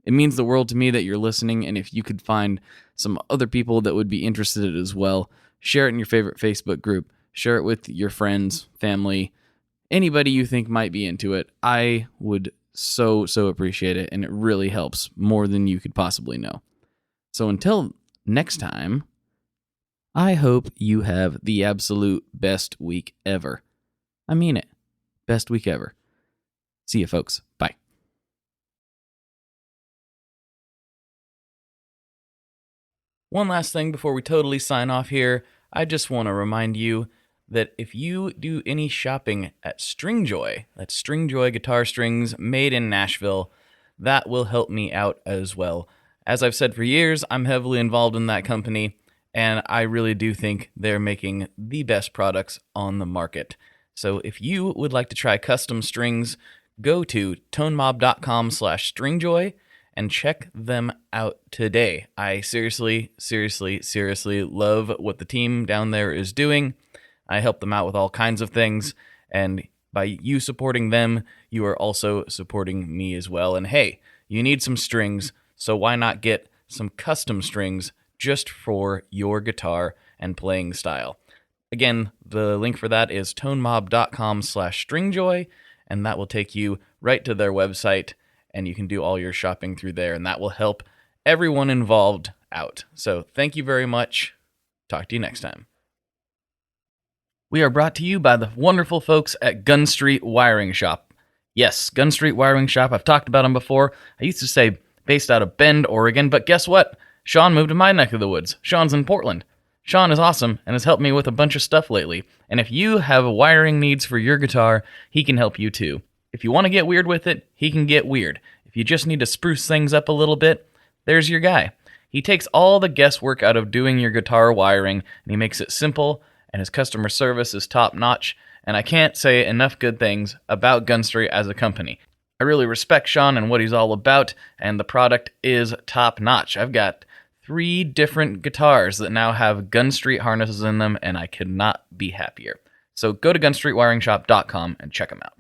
it means the world to me that you're listening, and if you could find some other people that would be interested as well, share it in your favorite Facebook group, share it with your friends, family, anybody you think might be into it. I would so appreciate it, and it really helps more than you could possibly know. So until next time, I hope you have the absolute best week ever. I mean it. Best week ever. See you, folks. Bye. One last thing before we totally sign off here. I just want to remind you that if you do any shopping at Stringjoy, that's Stringjoy guitar strings made in Nashville, that will help me out as well. As I've said for years, I'm heavily involved in that company, and I really do think they're making the best products on the market. So if you would like to try custom strings, go to tonemob.com/stringjoy and check them out today. I seriously love what the team down there is doing. I help them out with all kinds of things, and by you supporting them, you are also supporting me as well. And hey, you need some strings, so why not get some custom strings just for your guitar and playing style? Again, the link for that is tonemob.com/stringjoy, and that will take you right to their website, and you can do all your shopping through there, and that will help everyone involved out. So thank you very much. Talk to you next time. We are brought to you by the wonderful folks at Gun Street Wiring Shop. Yes, Gun Street Wiring Shop. I've talked about them before. I used to say based out of Bend, Oregon, but guess what? Sean moved to my neck of the woods. Sean's in Portland. Sean is awesome and has helped me with a bunch of stuff lately. And if you have wiring needs for your guitar, he can help you too. If you want to get weird with it, he can get weird. If you just need to spruce things up a little bit, there's your guy. He takes all the guesswork out of doing your guitar wiring, and he makes it simple, and his customer service is top-notch, and I can't say enough good things about Gun Street as a company. I really respect Sean and what he's all about, and the product is top-notch. I've got 3 different guitars that now have Gun Street harnesses in them, and I could not be happier. So go to gunstreetwiringshop.com and check them out.